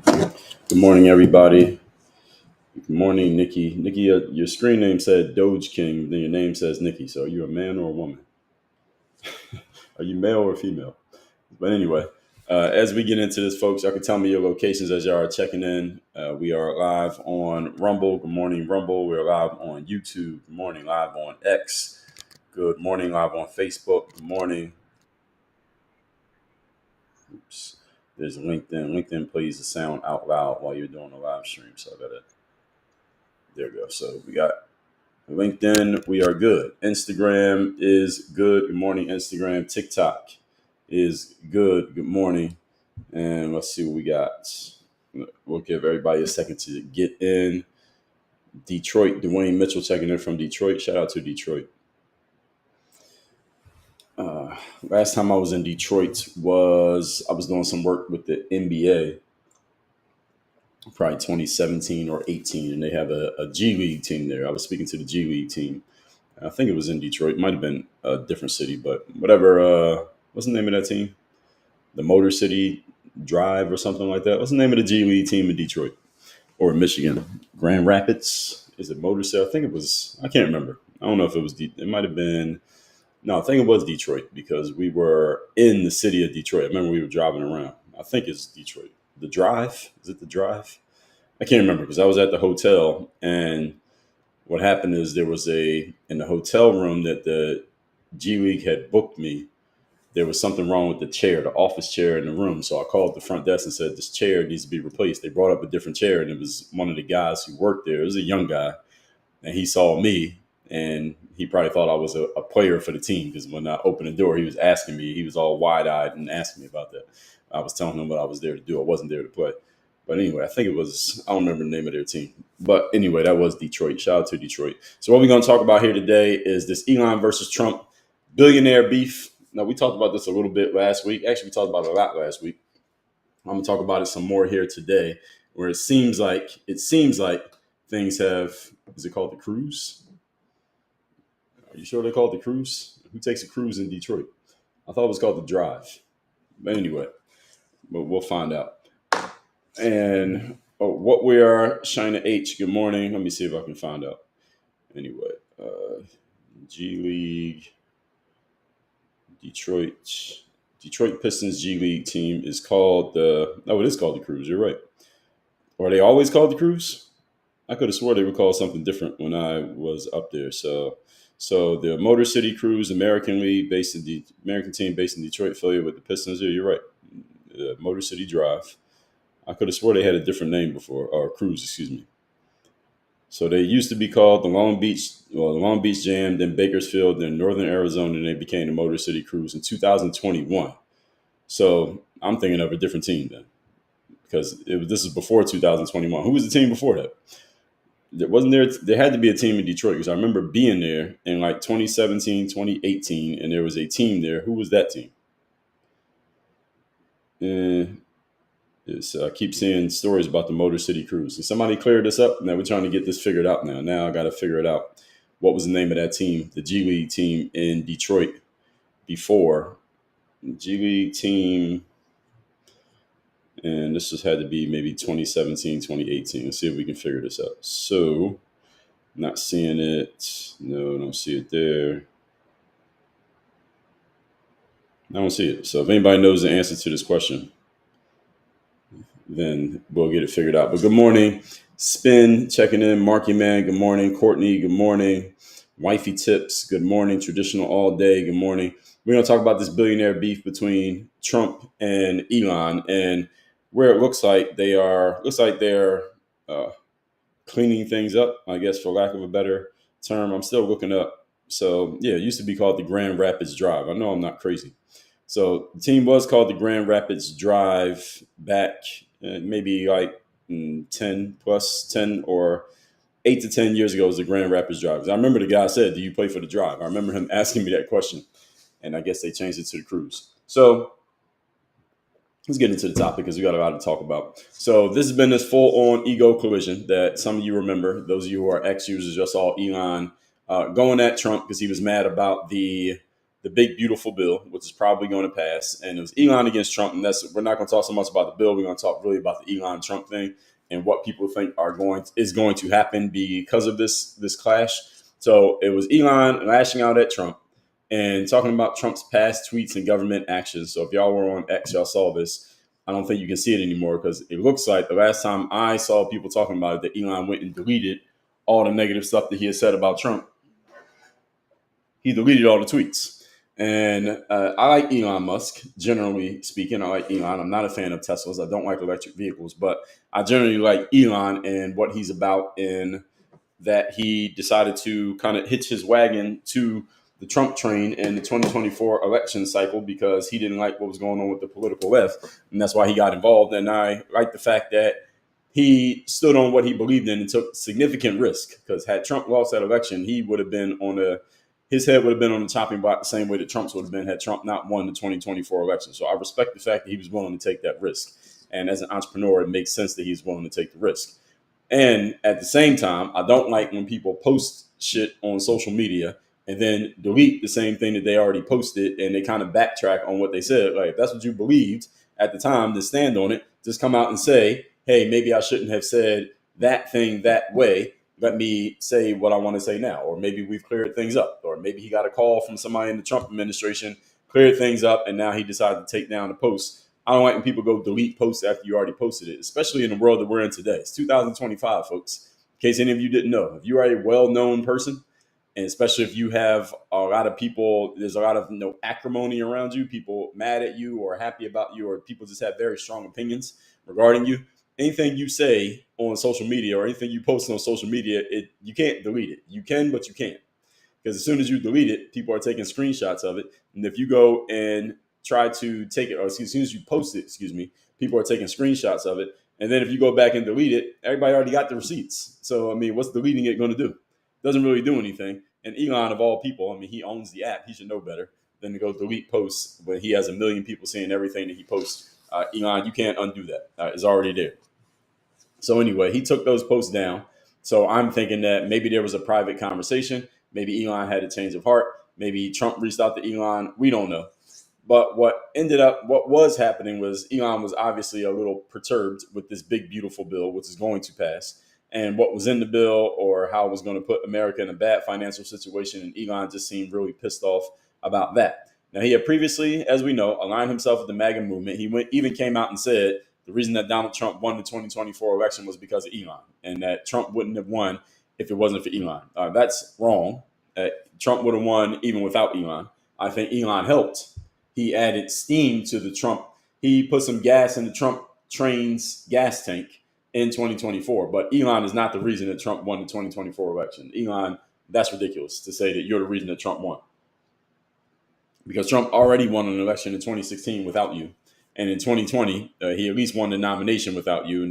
Good morning, everybody. Good morning, Nikki. Nikki, your screen name said Doge King, then your name says Nikki. So are you a man or a woman? Are you male or female? But anyway, as we get into this, folks, y'all can tell me your locations as y'all are checking in. We are live on Rumble. Good morning, Rumble. We're live on YouTube. Good morning, live on X. Good morning, live on Facebook. Good morning. Oops. There's LinkedIn. LinkedIn plays the sound out loud while you're doing a live stream. So I got to, there we go. So we got LinkedIn, we are good. Instagram is good. Good morning, Instagram. TikTok is good. Good morning. And let's see what we got. We'll give everybody a second to get in. Detroit, Dwayne Mitchell checking in from Detroit. Shout out to Detroit. Last time I was in Detroit I was doing some work with the NBA, probably 2017 or 18, and they have a G League team there. I was speaking to the G League team. I think it was in Detroit. It might have been a different city, but whatever. What's the name of that team? The Motor City Drive or something like that. What's the name of the G League team in Detroit or Michigan? Grand Rapids? Is it Motor City? I think it was. I can't remember. I don't know if it was. It might have been. No, I think it was Detroit because we were in the city of Detroit. I remember we were driving around. I think it's Detroit. The Drive? Is it the Drive? I can't remember because I was at the hotel, and what happened is there was in the hotel room that the G League had booked me. There was something wrong with the chair, the office chair in the room. So I called the front desk and said, this chair needs to be replaced. They brought up a different chair, and it was one of the guys who worked there. It was a young guy, and he saw me, and he probably thought I was a player for the team because when I opened the door, he was asking me. He was all wide-eyed and asking me about that. I was telling him what I was there to do. I wasn't there to play. But anyway, I think it was, I don't remember the name of their team. But anyway, that was Detroit. Shout out to Detroit. So what we're going to talk about here today is this Elon versus Trump billionaire beef. Now, we talked about this a little bit last week. Actually, we talked about it a lot last week. I'm going to talk about it some more here today, where it seems like things have, is it called the cruise? Are you sure they call it the cruise? Who takes a cruise in Detroit? I thought it was called the drive. But anyway, but we'll find out. And what we are, China H, good morning. Let me see if I can find out. Anyway, G League, Detroit Pistons G League team is called it is called the Cruise. You're right. Or are they always called the Cruise? I could have swore they were called something different when I was up there. So the Motor City Cruise, American League based in the American team based in Detroit, affiliated with the Pistons. Yeah, you're right. Motor City Drive. I could have swore they had a different name before, or Cruise, excuse me. So they used to be called the Long Beach Jam, then Bakersfield, then Northern Arizona, and they became the Motor City Cruise in 2021. So I'm thinking of a different team then, because this is before 2021. Who was the team before that? There had to be a team in Detroit because I remember being there in like 2017, 2018, and there was a team there. Who was that team? I keep seeing stories about the Motor City Cruise. Can somebody clear this up? Now we're trying to get this figured out now. Now I got to figure it out. What was the name of that team, the G League team in Detroit before? G League team, and this just had to be maybe 2017, 2018. Let's see if we can figure this out. So, not seeing it. No, don't see it there. I don't see it. So if anybody knows the answer to this question, then we'll get it figured out. But good morning, Spin checking in, Marky Man, good morning, Courtney, good morning, Wifey Tips, good morning, Traditional All Day, good morning. We're going to talk about this billionaire beef between Trump and Elon, and where it looks like they're cleaning things up, I guess, for lack of a better term. I'm still looking up. So yeah, it used to be called the Grand Rapids Drive. I know I'm not crazy. So the team was called the Grand Rapids Drive back maybe like 10 or 8 to 10 years ago was the Grand Rapids Drive. I remember the guy said, do you play for the Drive? I remember him asking me that question, and I guess they changed it to the Cruise. So let's get into the topic because we got a lot to talk about. So this has been this full-on ego collision that some of you remember. Those of you who are ex-users just saw Elon going at Trump because he was mad about the the big beautiful bill, which is probably going to pass, and it was Elon against Trump. And we're not going to talk so much about the bill. We're going to talk really about the Elon Trump thing and what people think is going to happen because of this clash. So it was Elon lashing out at Trump and talking about Trump's past tweets and government actions. So if y'all were on X, y'all saw this. I don't think you can see it anymore because it looks like the last time I saw people talking about it, that Elon went and deleted all the negative stuff that he had said about Trump. He deleted all the tweets. And I like Elon Musk, generally speaking. I like Elon. I'm not a fan of Teslas. I don't like electric vehicles, but I generally like Elon and what he's about, in that he decided to kind of hitch his wagon to the Trump train in the 2024 election cycle because he didn't like what was going on with the political left. And that's why he got involved. And I like the fact that he stood on what he believed in and took significant risk, because had Trump lost that election, he would have been his head would have been on the chopping block the same way that Trump's would have been had Trump not won the 2024 election. So I respect the fact that he was willing to take that risk. And as an entrepreneur, it makes sense that he's willing to take the risk. And at the same time, I don't like when people post shit on social media and then delete the same thing that they already posted, and they kind of backtrack on what they said. Like, if that's what you believed at the time, then stand on it. Just come out and say, hey, maybe I shouldn't have said that thing that way. Let me say what I want to say now. Or maybe we've cleared things up. Or maybe he got a call from somebody in the Trump administration, cleared things up, and now he decided to take down the post. I don't like when people go delete posts after you already posted it, especially in the world that we're in today. It's 2025, folks. In case any of you didn't know, if you are a well-known person, and especially if you have a lot of people, there's a lot of acrimony around you, people mad at you or happy about you, or people just have very strong opinions regarding you. Anything you say on social media or anything you post on social media, you can't delete it. You can, but you can't. Because as soon as you delete it, people are taking screenshots of it. And if you go and try to take it, or as soon as you post it, people are taking screenshots of it. And then if you go back and delete it, everybody already got the receipts. So, I mean, what's deleting it going to do? Doesn't really do anything. And Elon, of all people, I mean, he owns the app. He should know better than to go delete posts when he has a million people seeing everything that he posts. Elon, you can't undo that. It's already there. So anyway, he took those posts down. So I'm thinking that maybe there was a private conversation. Maybe Elon had a change of heart. Maybe Trump reached out to Elon. We don't know. But what was happening was Elon was obviously a little perturbed with this big, beautiful bill, which is going to pass, and what was in the bill, or how it was going to put America in a bad financial situation. And Elon just seemed really pissed off about that. Now, he had previously, as we know, aligned himself with the MAGA movement. He even came out and said the reason that Donald Trump won the 2024 election was because of Elon, and that Trump wouldn't have won if it wasn't for Elon. That's wrong. Trump would have won even without Elon. I think Elon helped. He added steam to the Trump. He put some gas in the Trump train's gas tank in 2024. But Elon is not the reason that Trump won the 2024 election. Elon, that's ridiculous to say that you're the reason that Trump won. Because Trump already won an election in 2016 without you. And in 2020, he at least won the nomination without you. And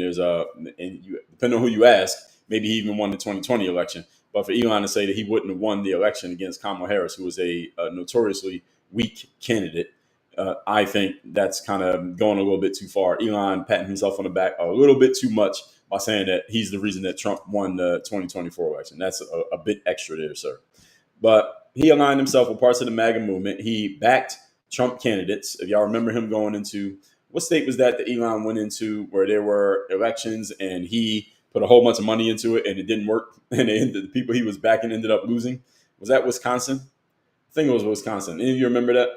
depending on who you ask, maybe he even won the 2020 election. But for Elon to say that he wouldn't have won the election against Kamala Harris, who was a notoriously weak candidate, I think that's kind of going a little bit too far. Elon patting himself on the back a little bit too much by saying that he's the reason that Trump won the 2024 election. That's a bit extra there, sir. But he aligned himself with parts of the MAGA movement. He backed Trump candidates. If y'all remember him going into, what state was that Elon went into where there were elections and he put a whole bunch of money into it and it didn't work, and the people he was backing ended up losing? Was that Wisconsin? I think it was Wisconsin. Any of you remember that?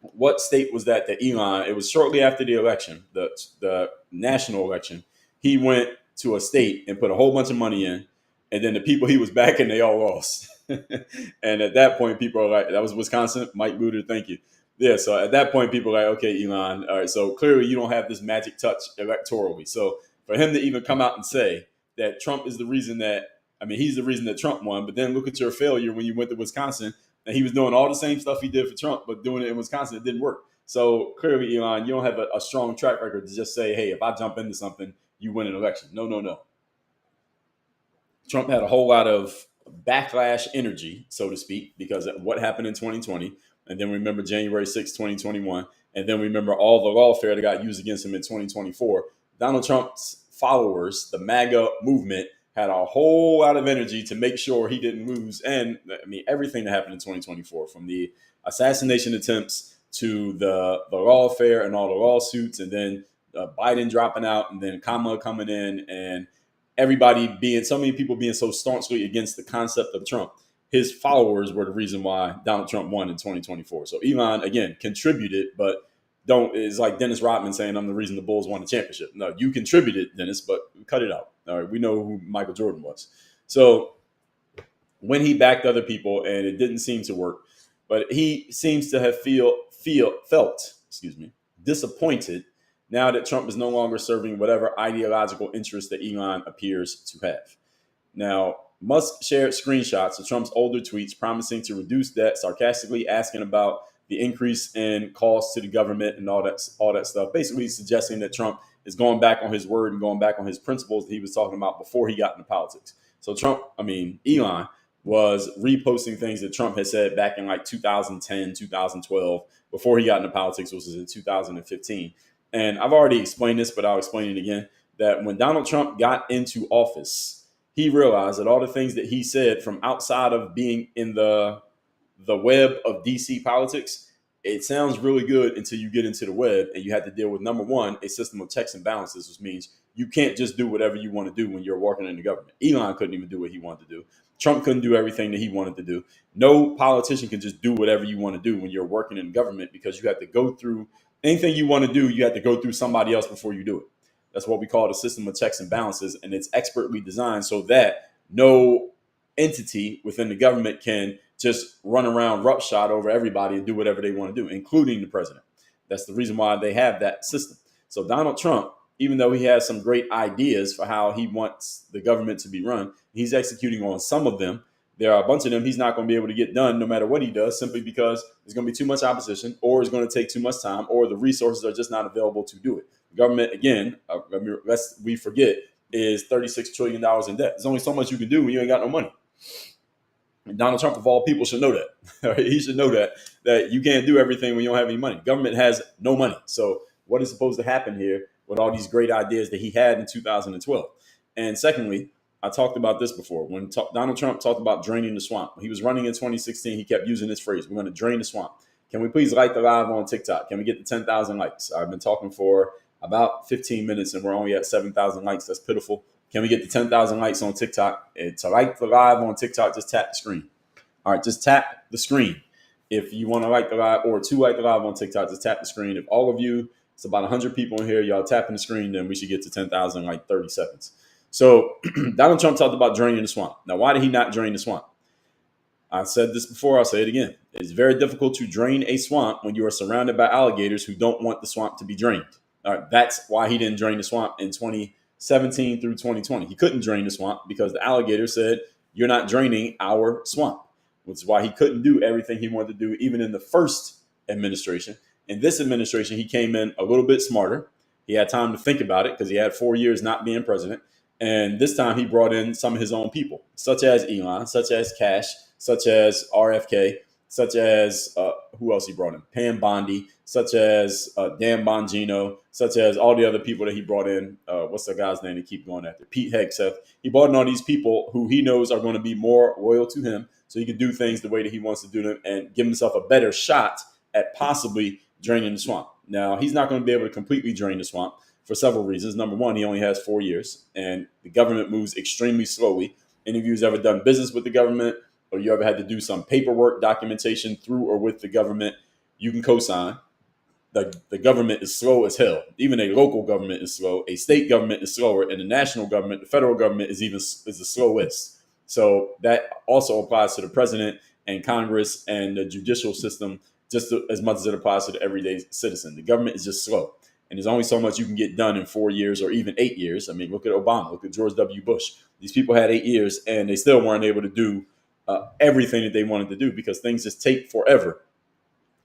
What state was that Elon, it was shortly after the election, the national election. He went to a state and put a whole bunch of money in, and then the people he was backing, they all lost. And at that point, people are like, that was Wisconsin? Mike Luter, thank you. Yeah, so at that point, people are like, okay, Elon, all right, so clearly you don't have this magic touch electorally. So for him to even come out and say that Trump is the reason he's the reason that Trump won, but then look at your failure when you went to Wisconsin, and he was doing all the same stuff he did for Trump, but doing it in Wisconsin, it didn't work. So clearly, Elon, you don't have a strong track record to just say, hey, if I jump into something, you win an election. No. Trump had a whole lot of backlash energy, so to speak, because of what happened in 2020. And then remember January 6, 2021. And then remember all the lawfare that got used against him in 2024. Donald Trump's followers, the MAGA movement, had a whole lot of energy to make sure he didn't lose. And everything that happened in 2024, from the assassination attempts to the lawfare and all the lawsuits, and then Biden dropping out, and then Kamala coming in, and everybody being so many people being so staunchly against the concept of Trump. His followers were the reason why Donald Trump won in 2024. So Elon again contributed, but don't is like Dennis Rodman saying I'm the reason the Bulls won the championship. No, you contributed, Dennis, but cut it out. All right, we know who Michael Jordan was. So when he backed other people and it didn't seem to work, but he seems to have felt disappointed now that Trump is no longer serving whatever ideological interest that Elon appears to have. Now, Musk shared screenshots of Trump's older tweets promising to reduce debt, sarcastically asking about the increase in costs to the government and all that stuff, basically suggesting that Trump is going back on his word and going back on his principles that he was talking about before he got into politics. So Elon was reposting things that Trump had said back in like 2010, 2012, before he got into politics, which was in 2015. And I've already explained this, but I'll explain it again, that when Donald Trump got into office, he realized that all the things that he said from outside of being in the web of DC politics, it sounds really good until you get into the web and you have to deal with, number one, a system of checks and balances, which means you can't just do whatever you want to do when you're working in the government. Elon couldn't even do what he wanted to do. Trump couldn't do everything that he wanted to do. No politician can just do whatever you want to do when you're working in government, because you have to go through anything you want to do. You have to go through somebody else before you do it. That's what we call the system of checks and balances. And it's expertly designed so that no entity within the government can just run around roughshod over everybody and do whatever they want to do, including the president. That's the reason why they have that system. So Donald Trump, even though he has some great ideas for how he wants the government to be run, he's executing on some of them. There are a bunch of them he's not going to be able to get done no matter what he does, simply because there's going to be too much opposition, or it's going to take too much time, or the resources are just not available to do it. The government, again, lest we forget, is $36 trillion in debt. There's only so much you can do when you ain't got no money. And Donald Trump, of all people, should know that. He should know that you can't do everything when you don't have any money. Government has no money. So what is supposed to happen here with all these great ideas that he had in 2012? And secondly, I talked about this before. When Donald Trump talked about draining the swamp, he was running in 2016. He kept using this phrase: "We're going to drain the swamp." Can we please like the live on TikTok? Can we get to 10,000 likes? I've been talking for about 15 minutes and we're only at 7,000 likes. That's pitiful. Can we get to 10,000 likes on TikTok? And to like the live on TikTok, just tap the screen. All right, just tap the screen. If you want to like the live, or to like the live on TikTok, just tap the screen. If all of you, it's about 100 people in here, y'all tapping the screen, then we should get to 10,000 in like 30 seconds. So Donald Trump talked about draining the swamp. Now, why did he not drain the swamp? I said this before, I'll say it again. It's very difficult to drain a swamp when you are surrounded by alligators who don't want the swamp to be drained. All right, that's why he didn't drain the swamp in 2017 through 2020. He couldn't drain the swamp because the alligators said, "You're not draining our swamp," which is why he couldn't do everything he wanted to do, even in the first administration. In this administration, he came in a little bit smarter. He had time to think about it because he had 4 years not being president. And this time he brought in some of his own people, such as Elon, such as Cash, such as RFK, such as who else he brought in? Pam Bondi, such as Dan Bongino, such as all the other people that he brought in. What's the guy's name they keep going after? Pete Hegseth. He brought in all these people who he knows are going to be more loyal to him, so he can do things the way that he wants to do them and give himself a better shot at possibly draining the swamp. Now, he's not going to be able to completely drain the swamp for several reasons. Number one, he only has 4 years, and the government moves extremely slowly. Any of you who's ever done business with the government, or you ever had to do some paperwork documentation through or with the government, you can co-sign. The government is slow as hell. Even a local government is slow. A state government is slower, and the national government, the federal government, is the slowest. So that also applies to the president and Congress and the judicial system just as much as it applies to the everyday citizen. The government is just slow. And there's only so much you can get done in 4 years or even 8 years. I mean, look at Obama, look at George W. Bush. These people had 8 years and they still weren't able to do everything that they wanted to do because things just take forever.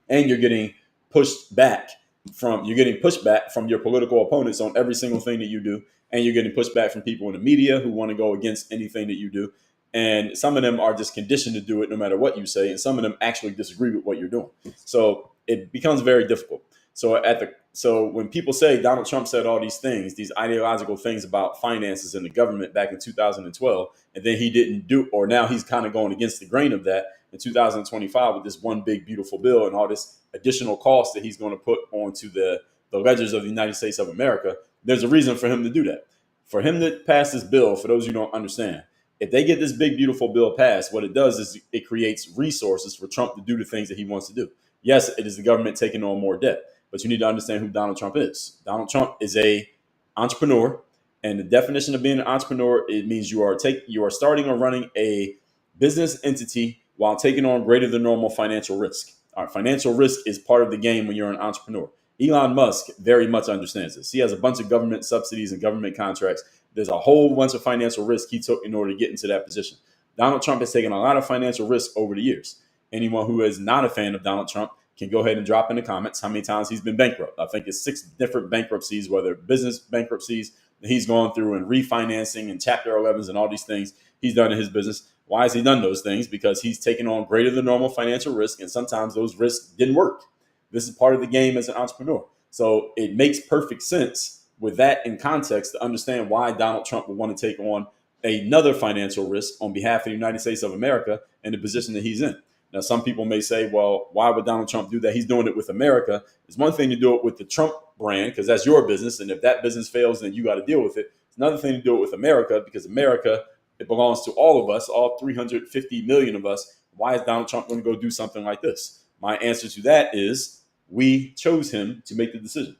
And you're getting pushed back from your political opponents on every single thing that you do. And you're getting pushed back from people in the media who want to go against anything that you do. And some of them are just conditioned to do it no matter what you say. And some of them actually disagree with what you're doing. So it becomes very difficult. So when people say Donald Trump said all these things, these ideological things about finances and the government back in 2012, and then he didn't do, or now he's kind of going against the grain of that, in 2025 with this one big beautiful bill and all this additional cost that he's going to put onto the ledgers of the United States of America. There's a reason for him to do that. For him to pass this bill, for those who don't understand, if they get this big beautiful bill passed, what it does is it creates resources for Trump to do the things that he wants to do. Yes, it is the government taking on more debt, but you need to understand who Donald Trump is. Donald Trump is a entrepreneur, and the definition of being an entrepreneur, it means you are starting or running a business entity while taking on greater than normal financial risk. All right, financial risk is part of the game when you're an entrepreneur. Elon Musk very much understands this. He has a bunch of government subsidies and government contracts. There's a whole bunch of financial risk he took in order to get into that position. Donald Trump has taken a lot of financial risk over the years. Anyone who is not a fan of Donald Trump can go ahead and drop in the comments how many times he's been bankrupt. I think it's 6 different bankruptcies, whether business bankruptcies that he's gone through and refinancing and Chapter 11s and all these things he's done in his business. Why has he done those things? Because he's taken on greater than normal financial risk, and sometimes those risks didn't work. This is part of the game as an entrepreneur. So it makes perfect sense with that in context to understand why Donald Trump would want to take on another financial risk on behalf of the United States of America in the position that he's in. Now, some people may say, well, why would Donald Trump do that? He's doing it with America. It's one thing to do it with the Trump brand because that's your business. And if that business fails, then you got to deal with it. It's another thing to do it with America because America, it belongs to all of us, all 350 million of us. Why is Donald Trump going to go do something like this? My answer to that is we chose him to make the decision.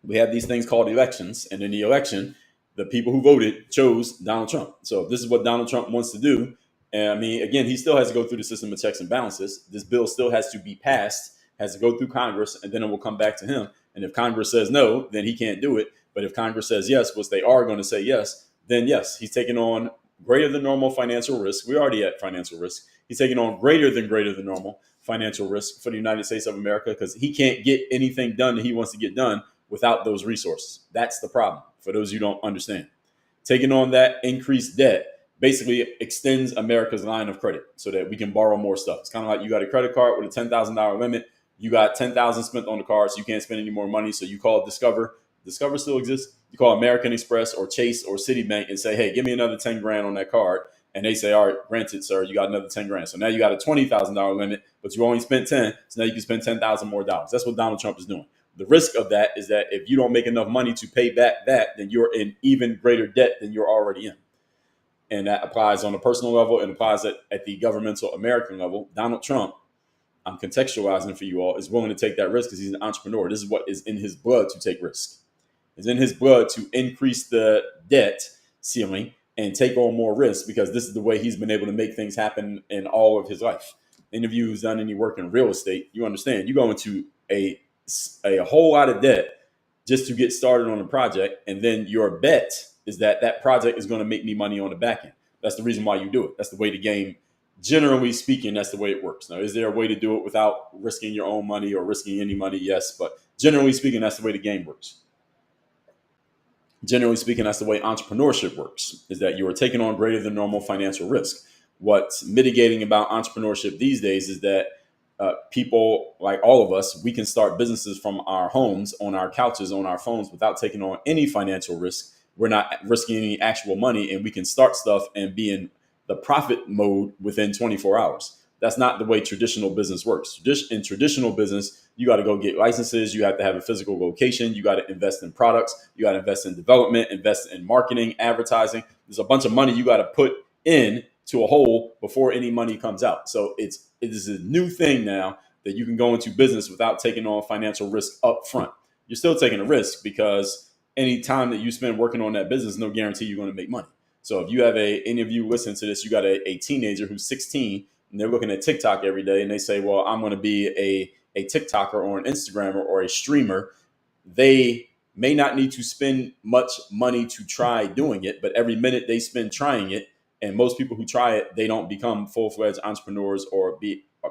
We have these things called elections. And in the election, the people who voted chose Donald Trump. So this is what Donald Trump wants to do. And I mean, again, he still has to go through the system of checks and balances. This bill still has to be passed, has to go through Congress, and then it will come back to him. And if Congress says no, then he can't do it. But if Congress says yes, which they are going to say yes, then yes, he's taking on greater than normal financial risk. We're already at financial risk. He's taking on greater than normal financial risk for the United States of America because he can't get anything done that he wants to get done without those resources. That's the problem, for those who don't understand. Taking on that increased debt basically extends America's line of credit so that we can borrow more stuff. It's kind of like you got a credit card with a $10,000 limit. You got $10,000 spent on the card, so you can't spend any more money. So you call Discover. Discover still exists. You call American Express or Chase or Citibank and say, hey, give me another 10 grand on that card. And they say, all right, granted, sir, you got another 10 grand. So now you got a $20,000 limit, but you only spent 10. So now you can spend 10,000 more dollars. That's what Donald Trump is doing. The risk of that is that if you don't make enough money to pay back that, then you're in even greater debt than you're already in. And that applies on a personal level and applies at the governmental American level. Donald Trump, I'm contextualizing for you all, is willing to take that risk because he's an entrepreneur. This is what is in his blood to take risk. It's in his blood to increase the debt ceiling and take on more risk because this is the way he's been able to make things happen in all of his life. Any of you who's done any work in real estate, you understand you go into a whole lot of debt just to get started on a project, and then your bet is that that project is going to make me money on the back end. That's the reason why you do it. That's the way the game, generally speaking, that's the way it works. Now, is there a way to do it without risking your own money or risking any money? Yes, but generally speaking, that's the way the game works. Generally speaking, that's the way entrepreneurship works, is that you are taking on greater than normal financial risk. What's mitigating about entrepreneurship these days is that people like all of us, we can start businesses from our homes, on our couches, on our phones without taking on any financial risk. We're not risking any actual money, and we can start stuff and be in the profit mode within 24 hours. That's not the way traditional business works. In traditional business, you got to go get licenses. You have to have a physical location. You got to invest in products. You got to invest in development, invest in marketing, advertising. There's a bunch of money you got to put in to a hole before any money comes out. So it is a new thing now that you can go into business without taking on financial risk up front. You're still taking a risk because any time that you spend working on that business, no guarantee you're going to make money. So if you have any of you listen to this, you got a teenager who's 16 and they're looking at TikTok every day and they say, well, I'm going to be a TikToker or an Instagrammer or a streamer. They may not need to spend much money to try doing it, but every minute they spend trying it, and most people who try it, they don't become full-fledged entrepreneurs or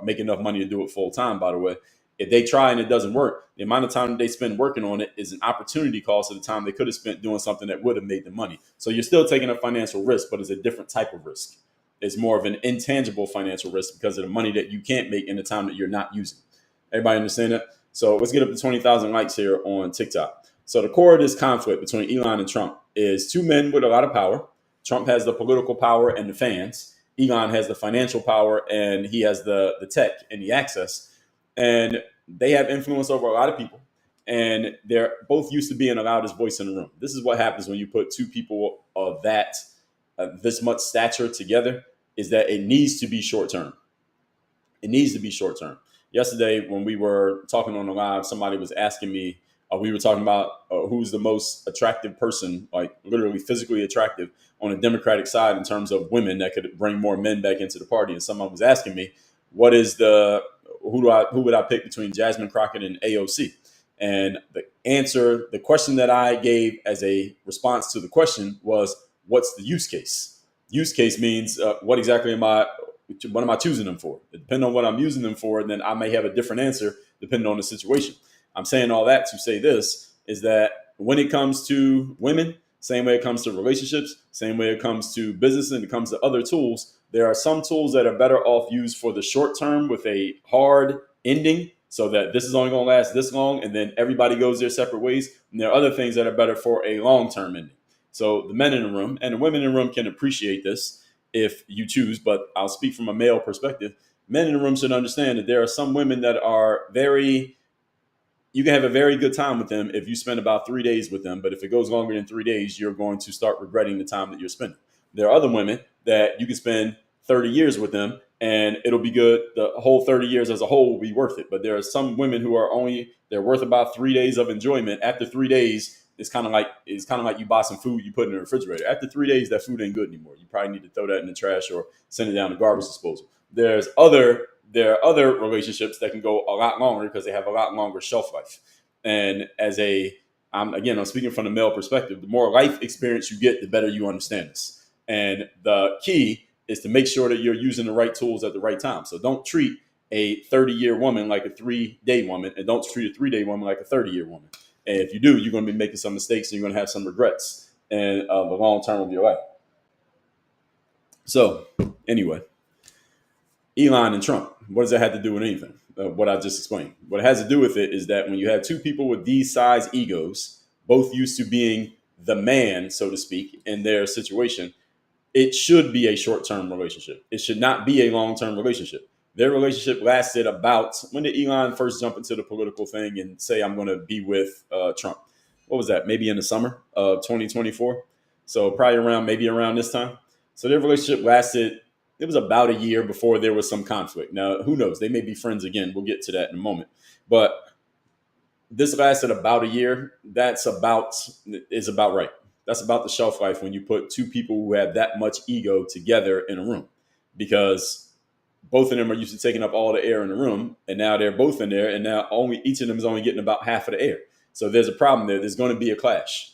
make enough money to do it full time, by the way. If they try and it doesn't work, the amount of time that they spend working on it is an opportunity cost of the time they could have spent doing something that would have made them money. So you're still taking a financial risk, but it's a different type of risk. It's more of an intangible financial risk because of the money that you can't make in the time that you're not using. Everybody understand that? So let's get up to 20,000 likes here on TikTok. So the core of this conflict between Elon and Trump is two men with a lot of power. Trump has the political power and the fans, Elon has the financial power and he has the tech and the access, and they have influence over a lot of people. And they're both used to being the loudest voice in the room. This is what happens when you put two people of that this much stature together. Is that it needs to be short term. It needs to be short term. Yesterday, when we were talking on the live, somebody was asking me, we were talking about who's the most attractive person, like literally physically attractive on the Democratic side in terms of women that could bring more men back into the party. And someone was asking me, what is who would I pick between Jasmine Crockett and AOC? And the question that I gave as a response to the question was, what's the use case? Use case means what am I choosing them for? Depending on what I'm using them for, then I may have a different answer depending on the situation. I'm saying all that to say this is that when it comes to women, same way it comes to relationships, same way it comes to business and it comes to other tools, there are some tools that are better off used for the short term with a hard ending so that this is only going to last this long and then everybody goes their separate ways. And there are other things that are better for a long term ending. So the men in the room and the women in the room can appreciate this if you choose, but I'll speak from a male perspective. Men in the room should understand that there are some women that are you can have a very good time with them if you spend about 3 days with them. But if it goes longer than 3 days, you're going to start regretting the time that you're spending. There are other women that you can spend 30 years with them and it'll be good. The whole 30 years as a whole will be worth it. But there are some women who they're worth about 3 days of enjoyment. After 3 days, it's kind of like you buy some food you put in the refrigerator. After 3 days, that food ain't good anymore. You probably need to throw that in the trash or send it down to garbage disposal. There are other relationships that can go a lot longer because they have a lot longer shelf life. And I'm speaking from the male perspective. The more life experience you get, the better you understand this. And the key is to make sure that you're using the right tools at the right time. So don't treat a 30-year woman like a 3-day woman, and don't treat a 3-day woman like a 30-year woman. And if you do, you're going to be making some mistakes and you're going to have some regrets in the long term of your life. So anyway, Elon and Trump, what does that have to do with anything? What I just explained. What it has to do with it is that when you have two people with these size egos, both used to being the man, so to speak, in their situation, it should be a short-term relationship. It should not be a long-term relationship. Their relationship lasted about, when did Elon first jump into the political thing and say, I'm going to be with Trump? What was that? Maybe in the summer of 2024. So probably maybe around this time. So their relationship lasted, it was about a year before there was some conflict. Now, who knows? They may be friends again. We'll get to that in a moment. But this lasted about a year. Is about right. That's about the shelf life when you put two people who have that much ego together in a room, because both of them are used to taking up all the air in the room, and now they're both in there, and now each of them is only getting about half of the air. So there's a problem there. There's going to be a clash.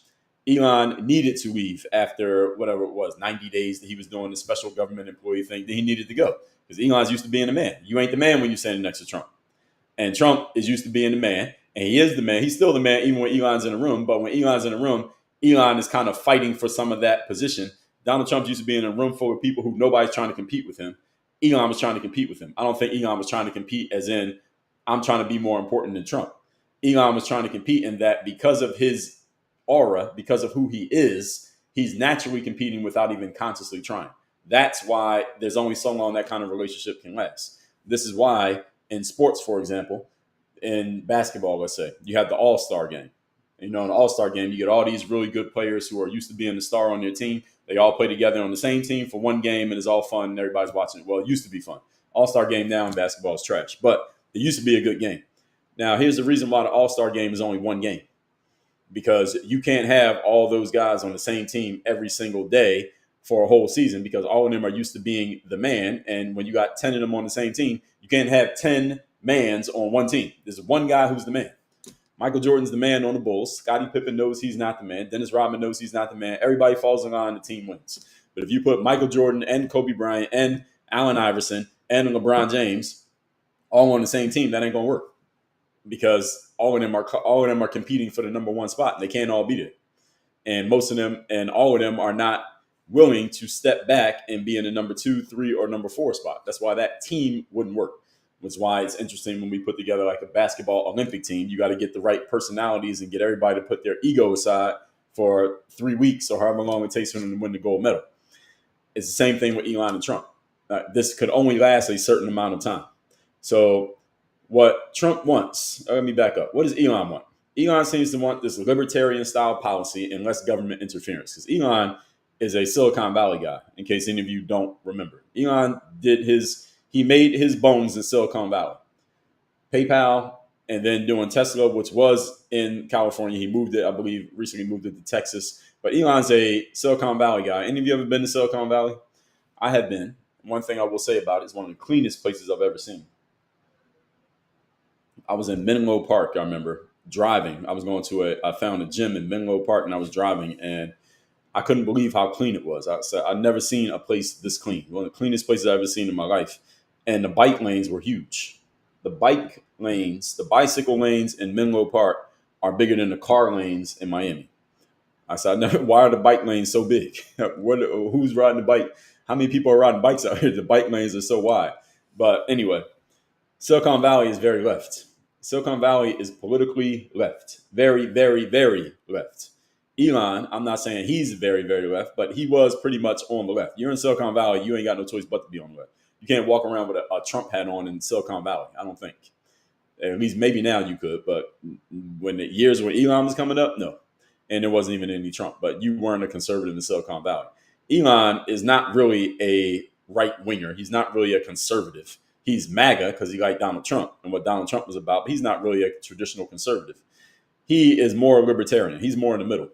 Elon needed to leave after whatever it was, 90 days that he was doing the special government employee thing. Then he needed to go because Elon's used to being the man. You ain't the man when you're standing next to Trump. And Trump is used to being the man, and he is the man. He's still the man even when Elon's in the room. But when Elon's in the room, Elon is kind of fighting for some of that position. Donald Trump used to be in a room full of people who nobody's trying to compete with him. Elon was trying to compete with him. I don't think Elon was trying to compete as in, I'm trying to be more important than Trump. Elon was trying to compete in that because of his aura, because of who he is, he's naturally competing without even consciously trying. That's why there's only so long that kind of relationship can last. This is why in sports, for example, in basketball, let's say, you have the all-star game. In the all-star game, you get all these really good players who are used to being the star on their team. They all play together on the same team for one game, and it's all fun, and everybody's watching it. Well, it used to be fun. All-star game now in basketball is trash, but it used to be a good game. Now, here's the reason why the all-star game is only one game, because you can't have all those guys on the same team every single day for a whole season, because all of them are used to being the man, and when you got 10 of them on the same team, you can't have 10 mans on one team. There's one guy who's the man. Michael Jordan's the man on the Bulls. Scottie Pippen knows he's not the man. Dennis Rodman knows he's not the man. Everybody falls in line, the team wins. But if you put Michael Jordan and Kobe Bryant and Allen Iverson and LeBron James all on the same team, that ain't gonna work, because all of them are competing for the number one spot, and they can't all be there. And most of them and all of them are not willing to step back and be in the number 2, 3, or number 4 spot. That's why that team wouldn't work. Which is why it's interesting when we put together like a basketball Olympic team. You got to get the right personalities and get everybody to put their ego aside for 3 weeks or however long it takes for them to win the gold medal. It's the same thing with Elon and Trump. This could only last a certain amount of time. So what Trump wants, let me back up. What does Elon want? Elon seems to want this libertarian style policy and less government interference, because Elon is a Silicon Valley guy, in case any of you don't remember. Elon he made his bones in Silicon Valley. PayPal, and then doing Tesla, which was in California. He moved it, I believe, recently moved it to Texas. But Elon's a Silicon Valley guy. Any of you ever been to Silicon Valley? I have been. One thing I will say about it is one of the cleanest places I've ever seen. I was in Menlo Park, I remember, driving. I found a gym in Menlo Park, and I was driving, and I couldn't believe how clean it was. I said, I've never seen a place this clean. One of the cleanest places I've ever seen in my life. And the bike lanes were huge. The bicycle lanes in Menlo Park are bigger than the car lanes in Miami. I said, why are the bike lanes so big? Who's riding the bike? How many people are riding bikes out here? The bike lanes are so wide. But anyway, Silicon Valley is very left. Silicon Valley is politically left. Very, very, very left. Elon, I'm not saying he's very, very left, but he was pretty much on the left. You're in Silicon Valley, you ain't got no choice but to be on the left. You can't walk around with a Trump hat on in Silicon Valley, I don't think. At least maybe now you could, but when the years when Elon was coming up, no. And there wasn't even any Trump, but you weren't a conservative in Silicon Valley. Elon is not really a right winger. He's not really a conservative. He's MAGA because he liked Donald Trump and what Donald Trump was about, but he's not really a traditional conservative. He is more libertarian. He's more in the middle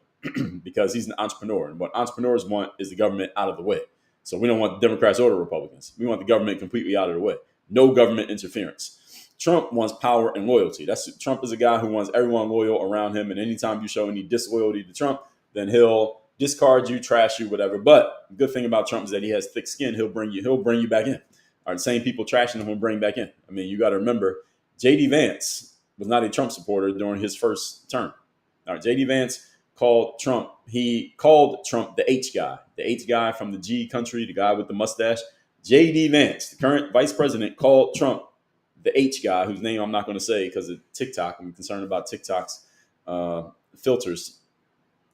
because he's an entrepreneur. And what entrepreneurs want is the government out of the way. So we don't want the Democrats or the Republicans. We want the government completely out of the way. No government interference. Trump wants power and loyalty. Trump is a guy who wants everyone loyal around him. And anytime you show any disloyalty to Trump, then he'll discard you, trash you, whatever. But the good thing about Trump is that he has thick skin. He'll bring you back in. All right, same people trashing him will bring back in. I mean, you got to remember, J.D. Vance was not a Trump supporter during his first term. All right, J.D. Vance called Trump the H guy from the G country, the guy with the mustache. J.D. Vance, the current vice president, called Trump the H guy, whose name I'm not going to say because of TikTok. I'm concerned about TikTok's filters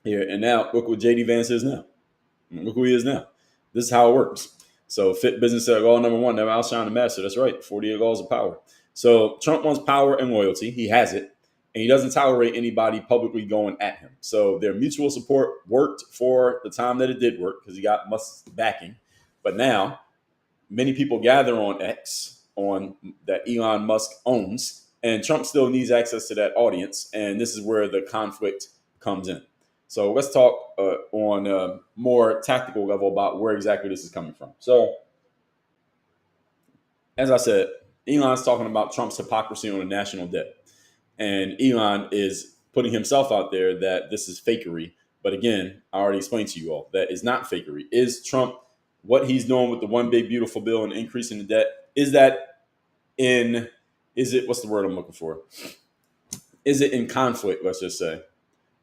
here. And now look what J.D. Vance is now. Look who he is now. This is how it works. So fit business law number one, never outshine the master. That's right, 48 laws of power. So Trump wants power and loyalty. He has it. And he doesn't tolerate anybody publicly going at him. So their mutual support worked for the time that it did work because he got Musk's backing. But now many people gather on X that Elon Musk owns, and Trump still needs access to that audience. And this is where the conflict comes in. So let's talk on a more tactical level about where exactly this is coming from. So as I said, Elon's talking about Trump's hypocrisy on the national debt. And Elon is putting himself out there that this is fakery. But again, I already explained to you all that is not fakery. Is Trump, what he's doing with the one big beautiful bill and increasing the debt, is it, what's the word I'm looking for? Is it in conflict, let's just say,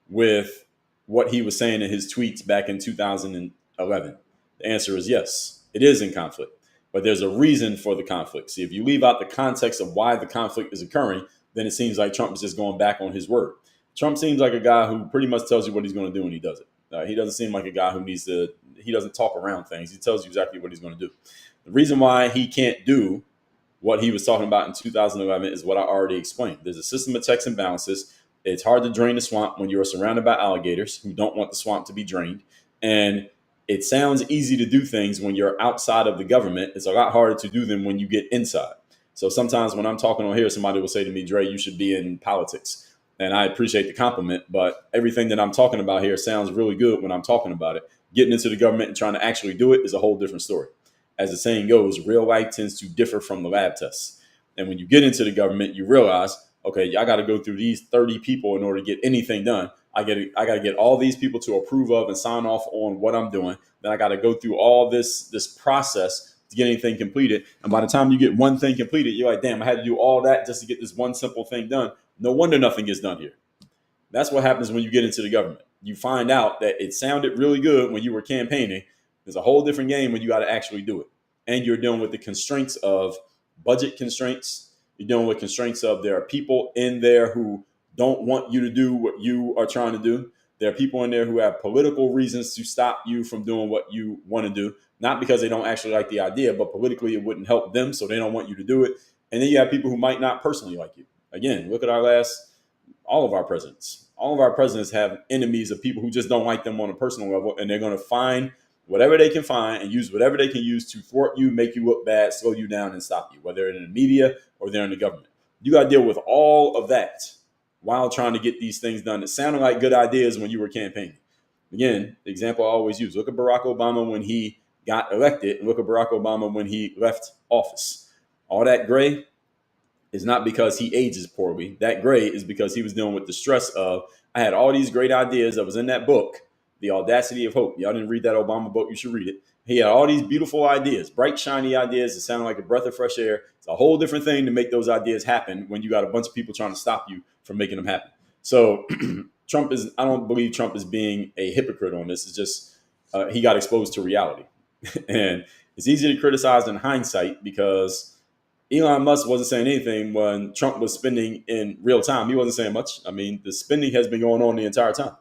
with what he was saying in his tweets back in 2011? The answer is yes, it is in conflict. But there's a reason for the conflict. See, if you leave out the context of why the conflict is occurring, then it seems like Trump is just going back on his word. Trump seems like a guy who pretty much tells you what he's going to do and he does it. He doesn't seem like a guy he doesn't talk around things. He tells you exactly what he's going to do. The reason why he can't do what he was talking about in 2011 is what I already explained. There's a system of checks and balances. It's hard to drain the swamp when you're surrounded by alligators who don't want the swamp to be drained. And it sounds easy to do things when you're outside of the government. It's a lot harder to do them when you get inside. So sometimes when I'm talking on here, somebody will say to me, Dre, you should be in politics. And I appreciate the compliment, but everything that I'm talking about here sounds really good when I'm talking about it. Getting into the government and trying to actually do it is a whole different story. As the saying goes, real life tends to differ from the lab tests. And when you get into the government, you realize, okay, I got to go through these 30 people in order to get anything done. I got to get all these people to approve of and sign off on what I'm doing. Then I got to go through all this process to get anything completed. And by the time you get one thing completed, you're like, damn, I had to do all that just to get this one simple thing done. No wonder nothing gets done here. That's what happens when you get into the government. You find out that it sounded really good when you were campaigning. There's a whole different game when you got to actually do it. And you're dealing with the constraints of budget constraints. You're dealing with constraints of there are people in there who don't want you to do what you are trying to do. There are people in there who have political reasons to stop you from doing what you want to do. not because they don't actually like the idea, but politically it wouldn't help them, so they don't want you to do it. And then you have people who might not personally like you. Again, look at all of our presidents. All of our presidents have enemies of people who just don't like them on a personal level, and they're going to find whatever they can find and use whatever they can use to thwart you, make you look bad, slow you down, and stop you, whether they're in the media or they're in the government. You got to deal with all of that while trying to get these things done. It sounded like good ideas when you were campaigning. Again, the example I always use, look at Barack Obama when he got elected and look at Barack Obama when he left office. All that gray is not because he ages poorly. That gray is because he was dealing with the stress of, I had all these great ideas that was in that book, The Audacity of Hope. Y'all didn't read that Obama book, you should read it. He had all these beautiful ideas, bright, shiny ideas that sounded like a breath of fresh air. It's a whole different thing to make those ideas happen when you got a bunch of people trying to stop you from making them happen. So I don't believe Trump is being a hypocrite on this. It's just he got exposed to reality. And it's easy to criticize in hindsight because Elon Musk wasn't saying anything when Trump was spending in real time. He wasn't saying much. I mean, the spending has been going on the entire time.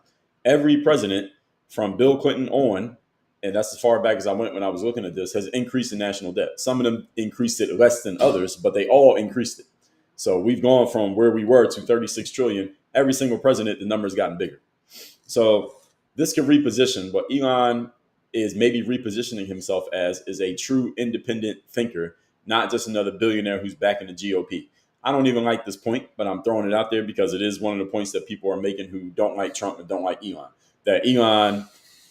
Every president from Bill Clinton on, and that's as far back as I went when I was looking at this, has increased the national debt. Some of them increased it less than others, but they all increased it. So we've gone from where we were to 36 trillion. Every single president, the number's gotten bigger. So this can reposition what Elon is maybe repositioning himself as is a true independent thinker, not just another billionaire who's back in the GOP. I don't even like this point, but I'm throwing it out there because it is one of the points that people are making who don't like Trump and don't like Elon. That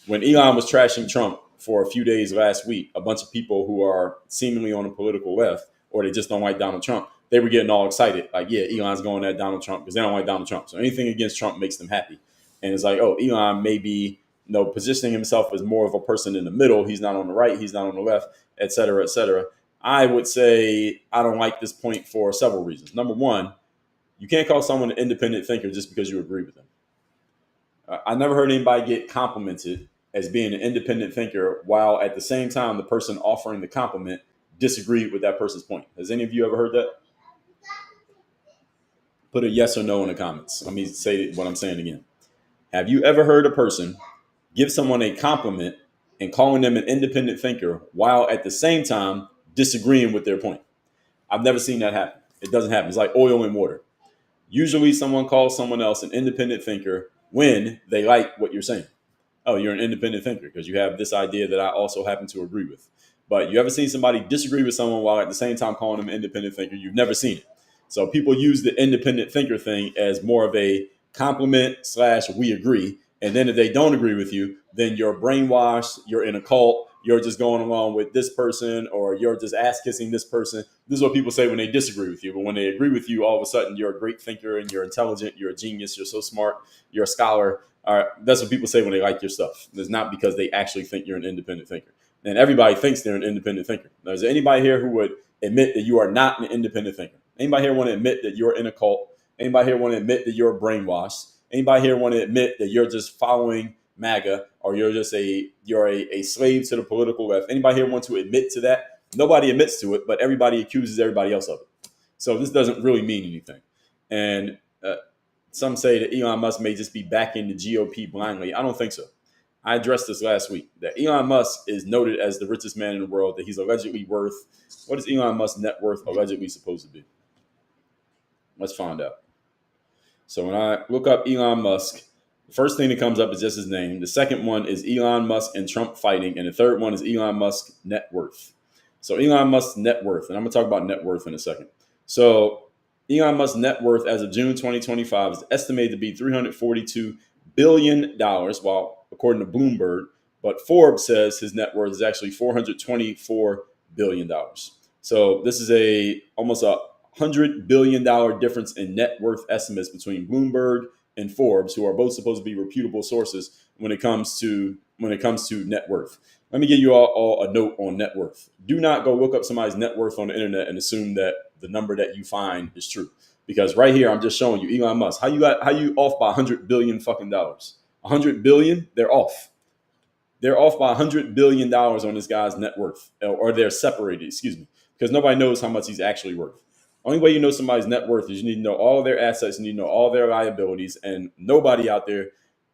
when Elon was trashing Trump for a few days last week, a bunch of people who are seemingly on the political left, or they just don't like Donald Trump, they were getting all excited. Like, yeah, Elon's going at Donald Trump because they don't like Donald Trump. So anything against Trump makes them happy. And it's like, oh, Elon may be positioning himself as more of a person in the middle. He's not on the right. He's not on the left, et cetera, et cetera. I would say I don't like this point for several reasons. Number one, you can't call someone an independent thinker just because you agree with them. I never heard anybody get complimented as being an independent thinker while at the same time the person offering the compliment disagreed with that person's point. Has any of you ever heard that? Put a yes or no in the comments. Let me say what I'm saying again. Have you ever heard a person give someone a compliment and calling them an independent thinker while at the same time disagreeing with their point? I've never seen that happen. It doesn't happen. It's like oil and water. Usually someone calls someone else an independent thinker when they like what you're saying. Oh, you're an independent thinker because you have this idea that I also happen to agree with. But you ever seen somebody disagree with someone while at the same time calling them an independent thinker? You've never seen it. So people use the independent thinker thing as more of a compliment / we agree. And then if they don't agree with you, then you're brainwashed, you're in a cult, you're just going along with this person, or you're just ass kissing this person. This is what people say when they disagree with you. But when they agree with you, all of a sudden you're a great thinker and you're intelligent, you're a genius, you're so smart, you're a scholar. That's what people say when they like your stuff. It's not because they actually think you're an independent thinker. And everybody thinks they're an independent thinker. Now, is there anybody here who would admit that you are not an independent thinker? Anybody here want to admit that you're in a cult? Anybody here want to admit that you're brainwashed? Anybody here want to admit that you're just following MAGA, or you're just a slave to the political left? Anybody here want to admit to that? Nobody admits to it, but everybody accuses everybody else of it. So this doesn't really mean anything. And some say that Elon Musk may just be backing the GOP blindly. I don't think so. I addressed this last week, that Elon Musk is noted as the richest man in the world, that he's allegedly worth, what is Elon Musk's net worth allegedly supposed to be? Let's find out. So when I look up Elon Musk, the first thing that comes up is just his name. The second one is Elon Musk and Trump fighting. And the third one is Elon Musk net worth. So Elon Musk's net worth, and I'm going to talk about net worth in a second. So Elon Musk's net worth as of June 2025 is estimated to be $342 billion, while according to Bloomberg, but Forbes says his net worth is actually $424 billion. So this is almost a $100 billion difference in net worth estimates between Bloomberg and Forbes, who are both supposed to be reputable sources when it comes to net worth. Let me give you all a note on net worth. Do not go look up somebody's net worth on the internet and assume that the number that you find is true. Because right here, I'm just showing you Elon Musk. How you off by $100 billion fucking dollars? $100 billion? They're off. They're off by $100 billion on this guy's net worth, or they're separated, excuse me, because nobody knows how much he's actually worth. Only way you know somebody's net worth is you need to know all of their assets, and you need to know all their liabilities, and nobody out there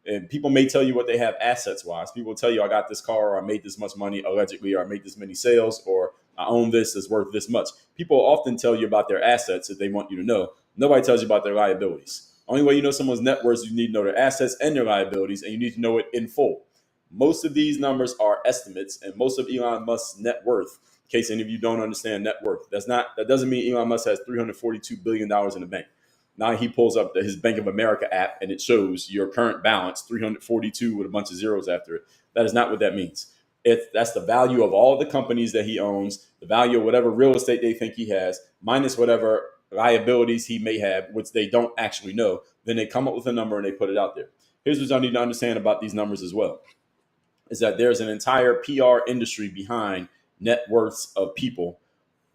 And people may tell you what they have assets wise. People will tell you, I got this car, or I made this much money allegedly, or I made this many sales, or I own this, it's worth this much. People often tell you about their assets that they want you to know. Nobody tells you about their liabilities. Only way you know someone's net worth is you need to know their assets and their liabilities, and you need to know it in full. Most of these numbers are estimates, and most of Elon Musk's net worth, in case any of you don't understand net worth, that doesn't mean Elon Musk has $342 billion in the bank. Now he pulls up his Bank of America app and it shows your current balance, 342 with a bunch of zeros after it. That is not what that means. That's the value of all the companies that he owns, the value of whatever real estate they think he has, minus whatever liabilities he may have, which they don't actually know. Then they come up with a number and they put it out there. Here's what y'all need to understand about these numbers as well, is that there's an entire PR industry behind net worths of people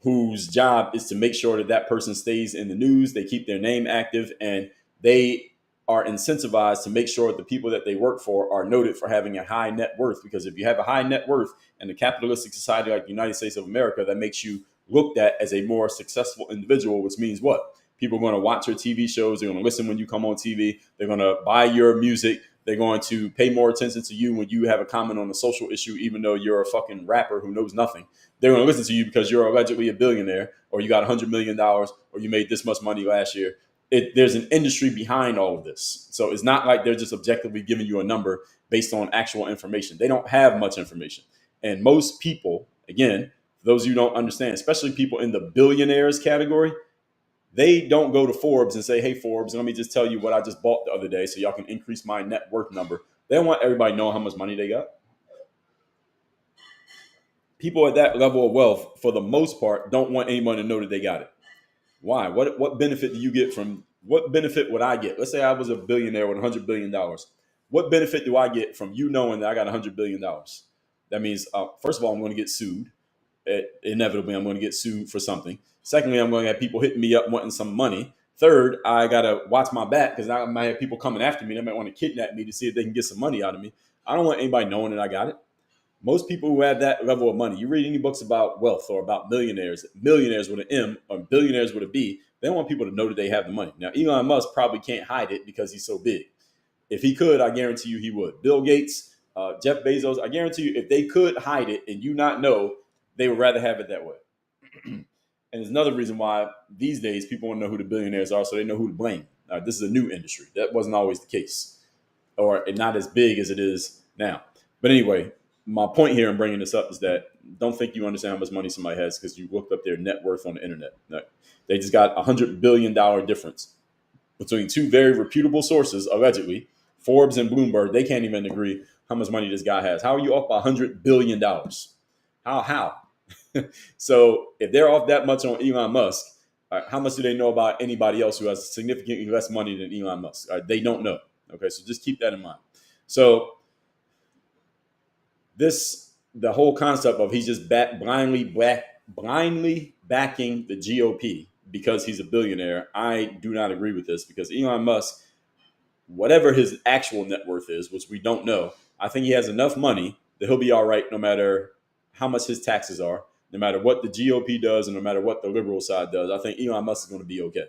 whose job is to make sure that that person stays in the news, they keep their name active, and they are incentivized to make sure that the people that they work for are noted for having a high net worth. Because if you have a high net worth in a capitalistic society like the United States of America, that makes you looked at as a more successful individual, which means what? People are going to watch your TV shows. They're going to listen when you come on TV. They're going to buy your music. They're going to pay more attention to you when you have a comment on a social issue, even though you're a fucking rapper who knows nothing. They're going to listen to you because you're allegedly a billionaire, or you got $100 million, or you made this much money last year. There's an industry behind all of this. So it's not like they're just objectively giving you a number based on actual information. They don't have much information. And most people, again, those of you who don't understand, especially people in the billionaires category, they don't go to Forbes and say, hey, Forbes, let me just tell you what I just bought the other day so y'all can increase my net worth number. They don't want everybody knowing how much money they got. People at that level of wealth, for the most part, don't want anyone to know that they got it. Why? What benefit do you get from, what benefit would I get? Let's say I was a billionaire with $100 billion. What benefit do I get from you knowing that I got $100 billion? That means, first of all, I'm going to get sued. Inevitably, I'm going to get sued for something. Secondly, I'm going to have people hitting me up wanting some money. Third, I got to watch my back because I might have people coming after me. They might want to kidnap me to see if they can get some money out of me. I don't want anybody knowing that I got it. Most people who have that level of money, you read any books about wealth or about millionaires with an M or billionaires with a B, they don't want people to know that they have the money. Now, Elon Musk probably can't hide it because he's so big. If he could, I guarantee you he would. Bill Gates, Jeff Bezos, I guarantee you if they could hide it and you not know, they would rather have it that way. And there's another reason why these days people want to know who the billionaires are so they know who to blame. This is a new industry. That wasn't always the case, or not as big as it is now. But anyway, my point here in bringing this up is that don't think you understand how much money somebody has because you looked up their net worth on the internet. No, they just got $100 billion difference between two very reputable sources, allegedly, Forbes and Bloomberg. They can't even agree how much money this guy has. How are you off by $100 billion? How? So if they're off that much on Elon Musk, how much do they know about anybody else who has significantly less money than Elon Musk? They don't know. Okay, so just keep that in mind. So the whole concept of he's just blindly backing the GOP because he's a billionaire, I do not agree with this, because Elon Musk, whatever his actual net worth is, which we don't know, I think he has enough money that he'll be all right no matter how much his taxes are, no matter what the GOP does, and no matter what the liberal side does. I think Elon Musk is going to be okay.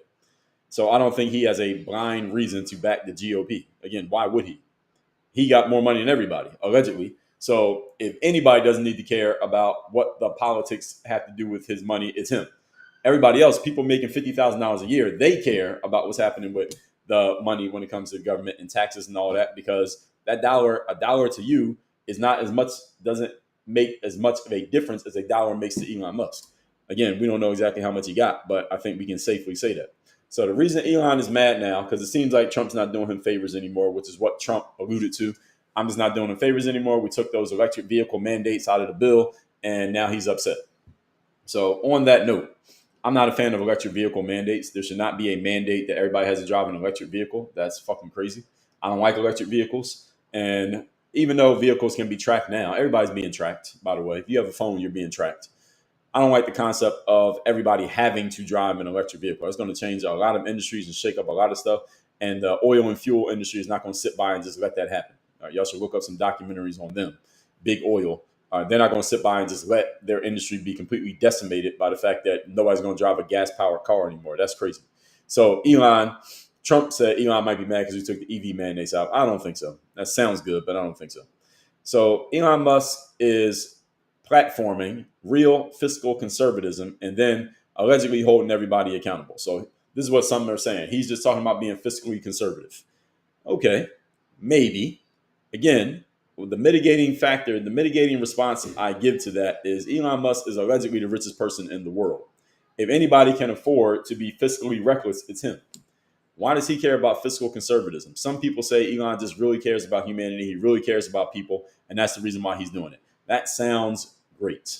So I don't think he has a blind reason to back the GOP. Again, why would he? He got more money than everybody, allegedly. So if anybody doesn't need to care about what the politics have to do with his money, it's him. Everybody else, people making $50,000 a year, they care about what's happening with the money when it comes to government and taxes and all that, because a dollar to you is not as much, doesn't make as much of a difference as a dollar makes to Elon Musk. Again, we don't know exactly how much he got, but I think we can safely say that. So the reason Elon is mad now, because it seems like Trump's not doing him favors anymore, which is what Trump alluded to. I'm just not doing him favors anymore. We took those electric vehicle mandates out of the bill, and now he's upset. So on that note, I'm not a fan of electric vehicle mandates. There should not be a mandate that everybody has to drive an electric vehicle. That's fucking crazy. I don't like electric vehicles. And even though vehicles can be tracked now, everybody's being tracked, by the way. If you have a phone, you're being tracked. I don't like the concept of everybody having to drive an electric vehicle. It's going to change a lot of industries and shake up a lot of stuff. And the oil and fuel industry is not going to sit by and just let that happen. Y'all should look up some documentaries on them. Big oil. They're not going to sit by and just let their industry be completely decimated by the fact that nobody's going to drive a gas-powered car anymore. That's crazy. So Elon Trump said Elon might be mad because we took the EV mandates out. I don't think so. That sounds good, but I don't think so. So Elon Musk is platforming real fiscal conservatism and then allegedly holding everybody accountable. So this is what some are saying. He's just talking about being fiscally conservative. Okay, maybe. Again, the mitigating factor, the mitigating response I give to that is Elon Musk is allegedly the richest person in the world. If anybody can afford to be fiscally reckless, it's him. Why does he care about fiscal conservatism? Some people say Elon just really cares about humanity. He really cares about people, and that's the reason why he's doing it. That sounds great.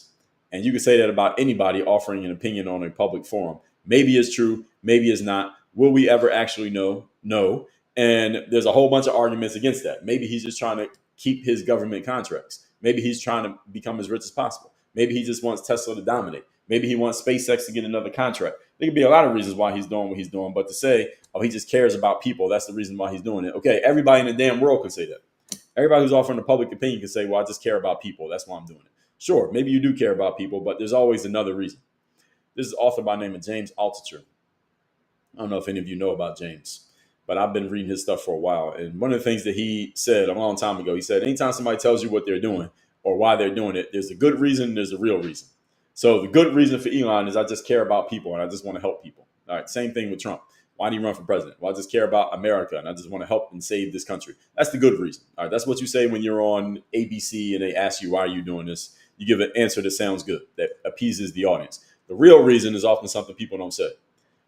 And you can say that about anybody offering an opinion on a public forum. Maybe it's true, maybe it's not. Will we ever actually know? No. And there's a whole bunch of arguments against that. Maybe he's just trying to keep his government contracts. Maybe he's trying to become as rich as possible. Maybe he just wants Tesla to dominate. Maybe he wants SpaceX to get another contract. There could be a lot of reasons why he's doing what he's doing, but to say, oh, he just cares about people, that's the reason why he's doing it. Okay, everybody in the damn world can say that. Everybody who's offering the public opinion can say, well, I just care about people. That's why I'm doing it. Sure, maybe you do care about people, but there's always another reason. This is an author by the name of James Altucher. I don't know if any of you know about James, but I've been reading his stuff for a while. And one of the things that he said a long time ago, he said, anytime somebody tells you what they're doing or why they're doing it, there's a good reason and there's a real reason. So the good reason for Elon is I just care about people and I just want to help people. All right, same thing with Trump. Why do you run for president? Well, I just care about America and I just want to help and save this country. That's the good reason. All right, that's what you say when you're on ABC and they ask you, why are you doing this? You give an answer that sounds good, that appeases the audience. The real reason is often something people don't say.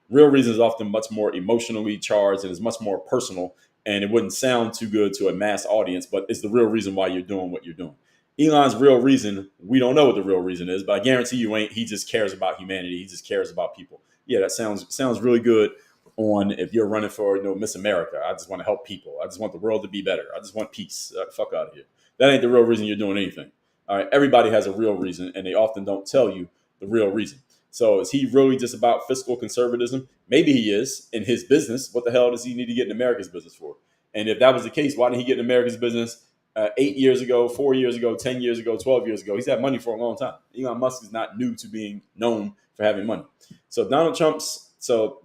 Real reason is often much more emotionally charged and is much more personal, and it wouldn't sound too good to a mass audience, but it's the real reason why you're doing what you're doing. Elon's real reason, we don't know what the real reason is, but I guarantee you ain't. He just cares about humanity. He just cares about people. Yeah, that sounds really good on if you're running for Miss America. I just want to help people. I just want the world to be better. I just want peace. Fuck out of here. That ain't the real reason you're doing anything. All right, everybody has a real reason, and they often don't tell you the real reason. So is he really just about fiscal conservatism? Maybe he is in his business. What the hell does he need to get in America's business for? And if that was the case, why didn't he get in America's business 8 years ago, 4 years ago, 10 years ago, 12 years ago? He's had money for a long time. Elon Musk is not new to being known for having money. So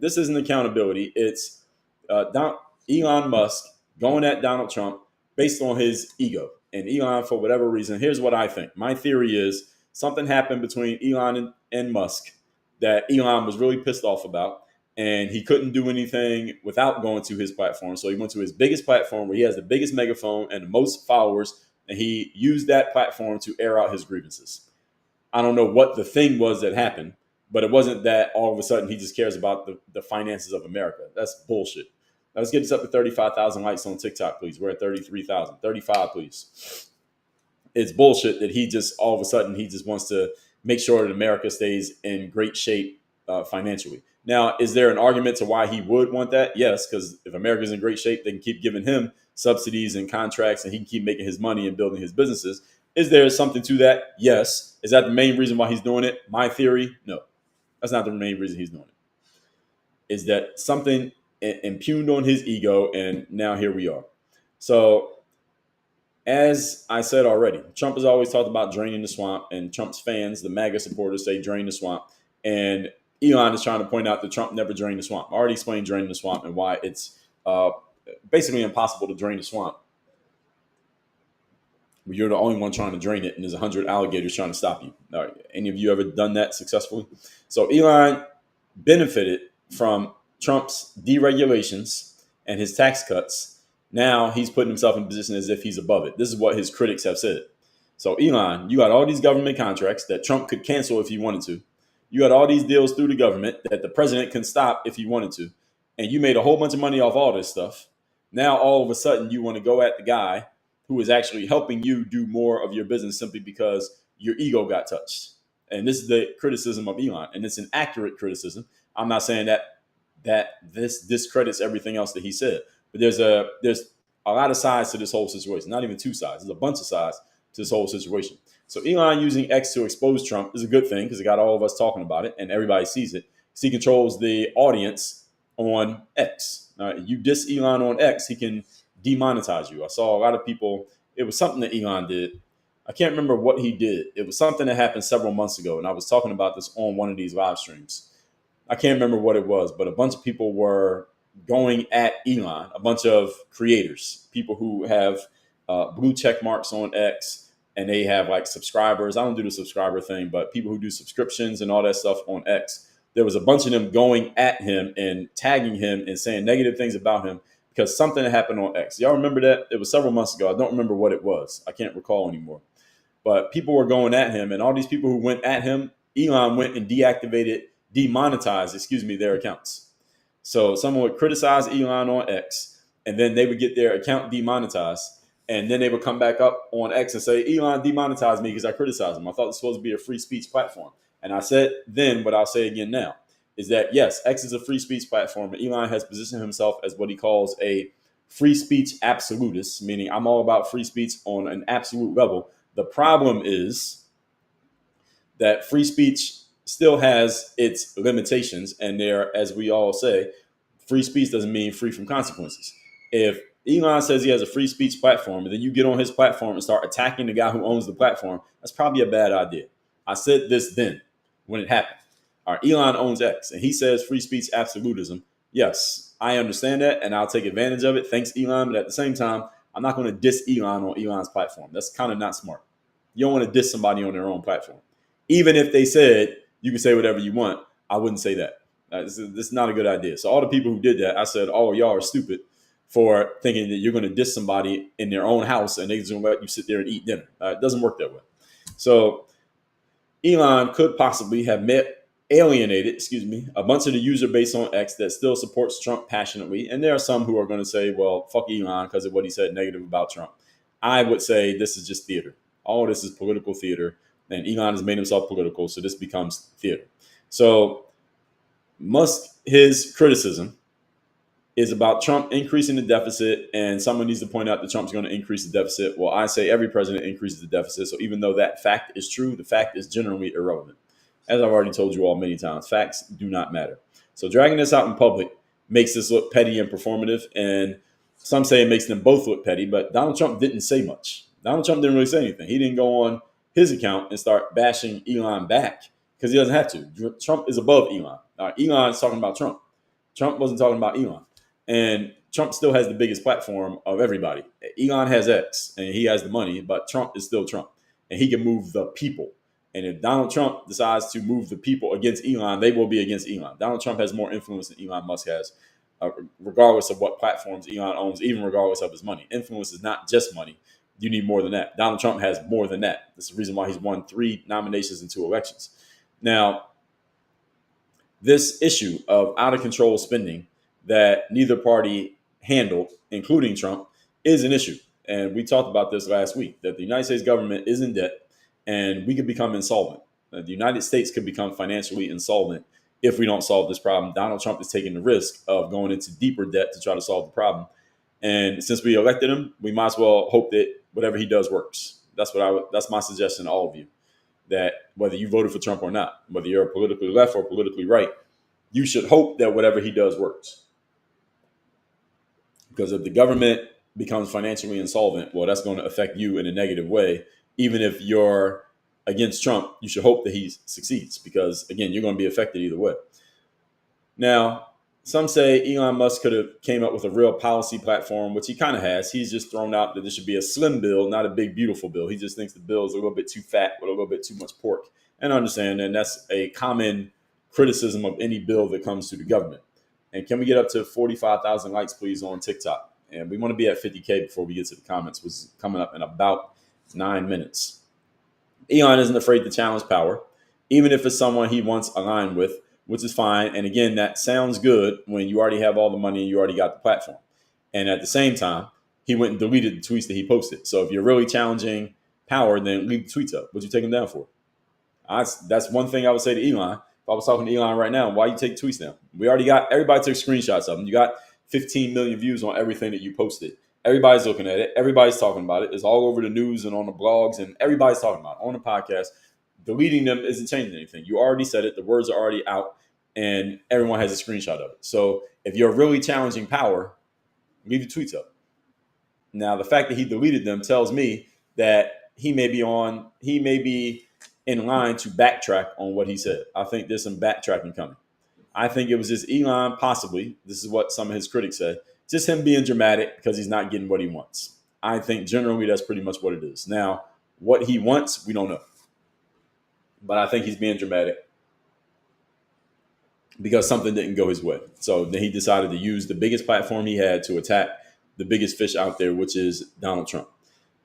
this isn't accountability. It's Elon Musk going at Donald Trump based on his ego. And Elon, for whatever reason, here's what I think. My theory is something happened between Elon and Musk that Elon was really pissed off about, and he couldn't do anything without going to his platform. So he went to his biggest platform where he has the biggest megaphone and the most followers, and he used that platform to air out his grievances. I don't know what the thing was that happened, but it wasn't that all of a sudden he just cares about the finances of America. That's bullshit. Now let's get this up to 35,000 likes on TikTok, please. We're at 33,000. 35, please. It's bullshit that he just all of a sudden he just wants to make sure that America stays in great shape financially. Now, is there an argument to why he would want that? Yes, because if America's in great shape, they can keep giving him subsidies and contracts and he can keep making his money and building his businesses. Is there something to that? Yes. Is that the main reason why he's doing it? My theory, no. That's not the main reason he's doing it. Is that something impugned on his ego, and now here we are. So as I said already, Trump has always talked about draining the swamp, and Trump's fans, the MAGA supporters, say drain the swamp. And Elon is trying to point out that Trump never drained the swamp. I already explained draining the swamp and why it's basically impossible to drain the swamp. You're the only one trying to drain it, and there's 100 alligators trying to stop you. All right, any of you ever done that successfully? So Elon benefited from Trump's deregulations and his tax cuts. Now he's putting himself in a position as if he's above it. This is what his critics have said. So Elon, you got all these government contracts that Trump could cancel if he wanted to. You got all these deals through the government that the president can stop if he wanted to. And you made a whole bunch of money off all this stuff. Now all of a sudden you want to go at the guy who is actually helping you do more of your business simply because your ego got touched. And this is the criticism of Elon. And it's an accurate criticism. I'm not saying that this discredits everything else that he said. But there's a lot of sides to this whole situation. Not even two sides. There's a bunch of sides to this whole situation. So Elon using X to expose Trump is a good thing because it got all of us talking about it and everybody sees it. So he controls the audience on X. You diss Elon on X, he can demonetize you. I saw a lot of people. It was something that Elon did. I can't remember what he did. It was something that happened several months ago, and I was talking about this on one of these live streams. I can't remember what it was, but a bunch of people were going at Elon, a bunch of creators, people who have blue check marks on X, and they have like subscribers. I don't do the subscriber thing, but people who do subscriptions and all that stuff on X. There was a bunch of them going at him and tagging him and saying negative things about him because something had happened on X. Y'all remember that? It was several months ago. I don't remember what it was. I can't recall anymore. But people were going at him, and all these people who went at him, Elon went and demonetized, their accounts. So someone would criticize Elon on X, and then they would get their account demonetized, and then they would come back up on X and say, Elon demonetized me because I criticized him. I thought it was supposed to be a free speech platform. And I said then what I'll say again now is that, yes, X is a free speech platform, and Elon has positioned himself as what he calls a free speech absolutist, meaning I'm all about free speech on an absolute level. The problem is that free speech still has its limitations, and there, as we all say, free speech doesn't mean free from consequences. If Elon says he has a free speech platform, and then you get on his platform and start attacking the guy who owns the platform, that's probably a bad idea. I said this then, when it happened. All right, Elon owns X, and he says free speech absolutism. Yes, I understand that, and I'll take advantage of it. Thanks, Elon. But at the same time, I'm not going to diss Elon on Elon's platform. That's kind of not smart. You don't want to diss somebody on their own platform. Even if they said you can say whatever you want, I wouldn't say that. This is not a good idea. So all the people who did that, I said, oh, y'all are stupid for thinking that you're going to diss somebody in their own house and they're just going to let you sit there and eat dinner. It doesn't work that way. So Elon could possibly have alienated a bunch of the user base on X that still supports Trump passionately. And there are some who are going to say, well, fuck Elon because of what he said negative about Trump. I would say this is just theater. All this is political theater, and Elon has made himself political, so this becomes theater. So his criticism is about Trump increasing the deficit, and someone needs to point out that Trump's going to increase the deficit. Well, I say every president increases the deficit, so even though that fact is true, the fact is generally irrelevant. As I've already told you all many times, facts do not matter. So dragging this out in public makes this look petty and performative, and some say it makes them both look petty, but Donald Trump didn't say much. Donald Trump didn't really say anything. He didn't go on his account and start bashing Elon back because he doesn't have to. Trump is above Elon. Elon's talking about Trump. Trump wasn't talking about Elon. And Trump still has the biggest platform of everybody. Elon has X and he has the money, but Trump is still Trump. And he can move the people. And if Donald Trump decides to move the people against Elon, they will be against Elon. Donald Trump has more influence than Elon Musk has, regardless of what platforms Elon owns, even regardless of his money. Influence is not just money. You need more than that. Donald Trump has more than that. That's the reason why he's won 3 nominations in 2 elections. Now, this issue of out of control spending that neither party handled, including Trump, is an issue. And we talked about this last week, that the United States government is in debt and we could become insolvent. The United States could become financially insolvent if we don't solve this problem. Donald Trump is taking the risk of going into deeper debt to try to solve the problem. And since we elected him, we might as well hope that whatever he does works. That's my suggestion to all of you, that whether you voted for Trump or not, whether you're politically left or politically right, you should hope that whatever he does works. Because if the government becomes financially insolvent, well, that's going to affect you in a negative way. Even if you're against Trump, you should hope that he succeeds because, again, you're going to be affected either way. Now, some say Elon Musk could have came up with a real policy platform, which he kind of has. He's just thrown out that there should be a slim bill, not a big, beautiful bill. He just thinks the bill is a little bit too fat with a little bit too much pork. And I understand, and that's a common criticism of any bill that comes to the government. And can we get up to 45,000 likes, please, on TikTok? And we want to be at 50K before we get to the comments, which is coming up in about 9 minutes. Elon isn't afraid to challenge power, even if it's someone he wants aligned with, which is fine. And again, that sounds good when you already have all the money and you already got the platform. And at the same time, he went and deleted the tweets that he posted. So if you're really challenging power, then leave the tweets up. What'd you take them down for? That's one thing I would say to Elon. If I was talking to Elon right now, why you take tweets down? Everybody took screenshots of them. You got 15 million views on everything that you posted. Everybody's looking at it. Everybody's talking about it. It's all over the news and on the blogs, and everybody's talking about it on the podcast. Deleting them isn't changing anything. You already said it. The words are already out, and everyone has a screenshot of it. So if you're really challenging power, leave the tweets up. Now, the fact that he deleted them tells me that he may be in line to backtrack on what he said. I think there's some backtracking coming. I think it was just Elon, possibly. This is what some of his critics said. Just him being dramatic because he's not getting what he wants. I think generally that's pretty much what it is. Now, what he wants, we don't know. But I think he's being dramatic because something didn't go his way. So then he decided to use the biggest platform he had to attack the biggest fish out there, which is Donald Trump.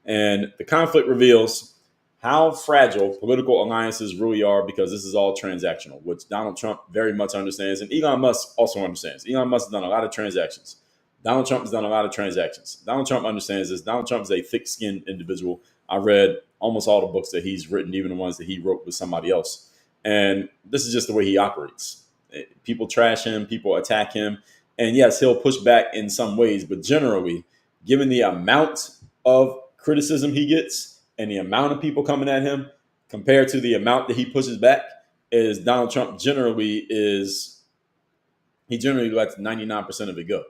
And the conflict reveals how fragile political alliances really are because this is all transactional, which Donald Trump very much understands. And Elon Musk also understands. Elon Musk has done a lot of transactions. Donald Trump has done a lot of transactions. Donald Trump understands this. Donald Trump is a thick-skinned individual. I read almost all the books that he's written, even the ones that he wrote with somebody else. And this is just the way he operates. People trash him, people attack him. And yes, he'll push back in some ways, but generally, given the amount of criticism he gets and the amount of people coming at him compared to the amount that he pushes back, is Donald Trump generally lets 99% of it go.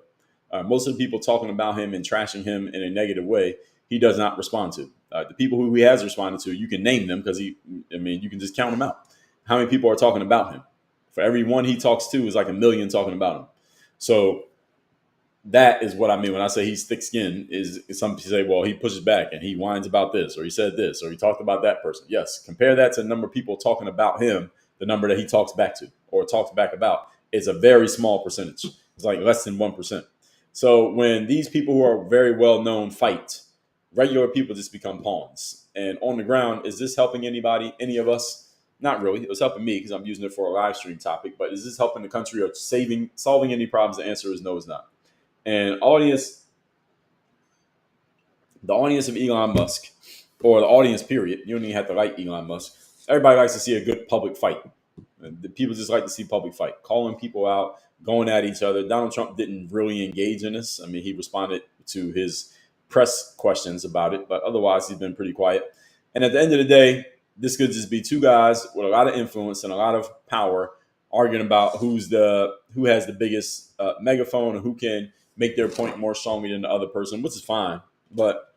Most of the people talking about him and trashing him in a negative way, he does not respond to. The people who he has responded to, you can name them because you can just count them out. How many people are talking about him? For every one he talks to is like a million talking about him. So that is what I mean when I say he's thick-skinned. Is some people say, well, he pushes back and he whines about this, or he said this, or he talked about that person. Yes, compare that to the number of people talking about him, the number that he talks back to or talks back about is a very small percentage. It's like less than 1%. So when these people who are very well-known fight, regular people just become pawns. And on the ground, is this helping anybody, any of us? Not really. It was helping me because I'm using it for a live stream topic. But is this helping the country or solving any problems? The answer is no, it's not. And the audience of Elon Musk, or the audience period, you don't even have to like Elon Musk. Everybody likes to see a good public fight. The people just like to see public fight, calling people out, going at each other. Donald Trump didn't really engage in this. I mean, he responded to his press questions about it, but otherwise he's been pretty quiet. And at the end of the day, this could just be two guys with a lot of influence and a lot of power arguing about who has the biggest megaphone and who can make their point more strongly than the other person, which is fine. But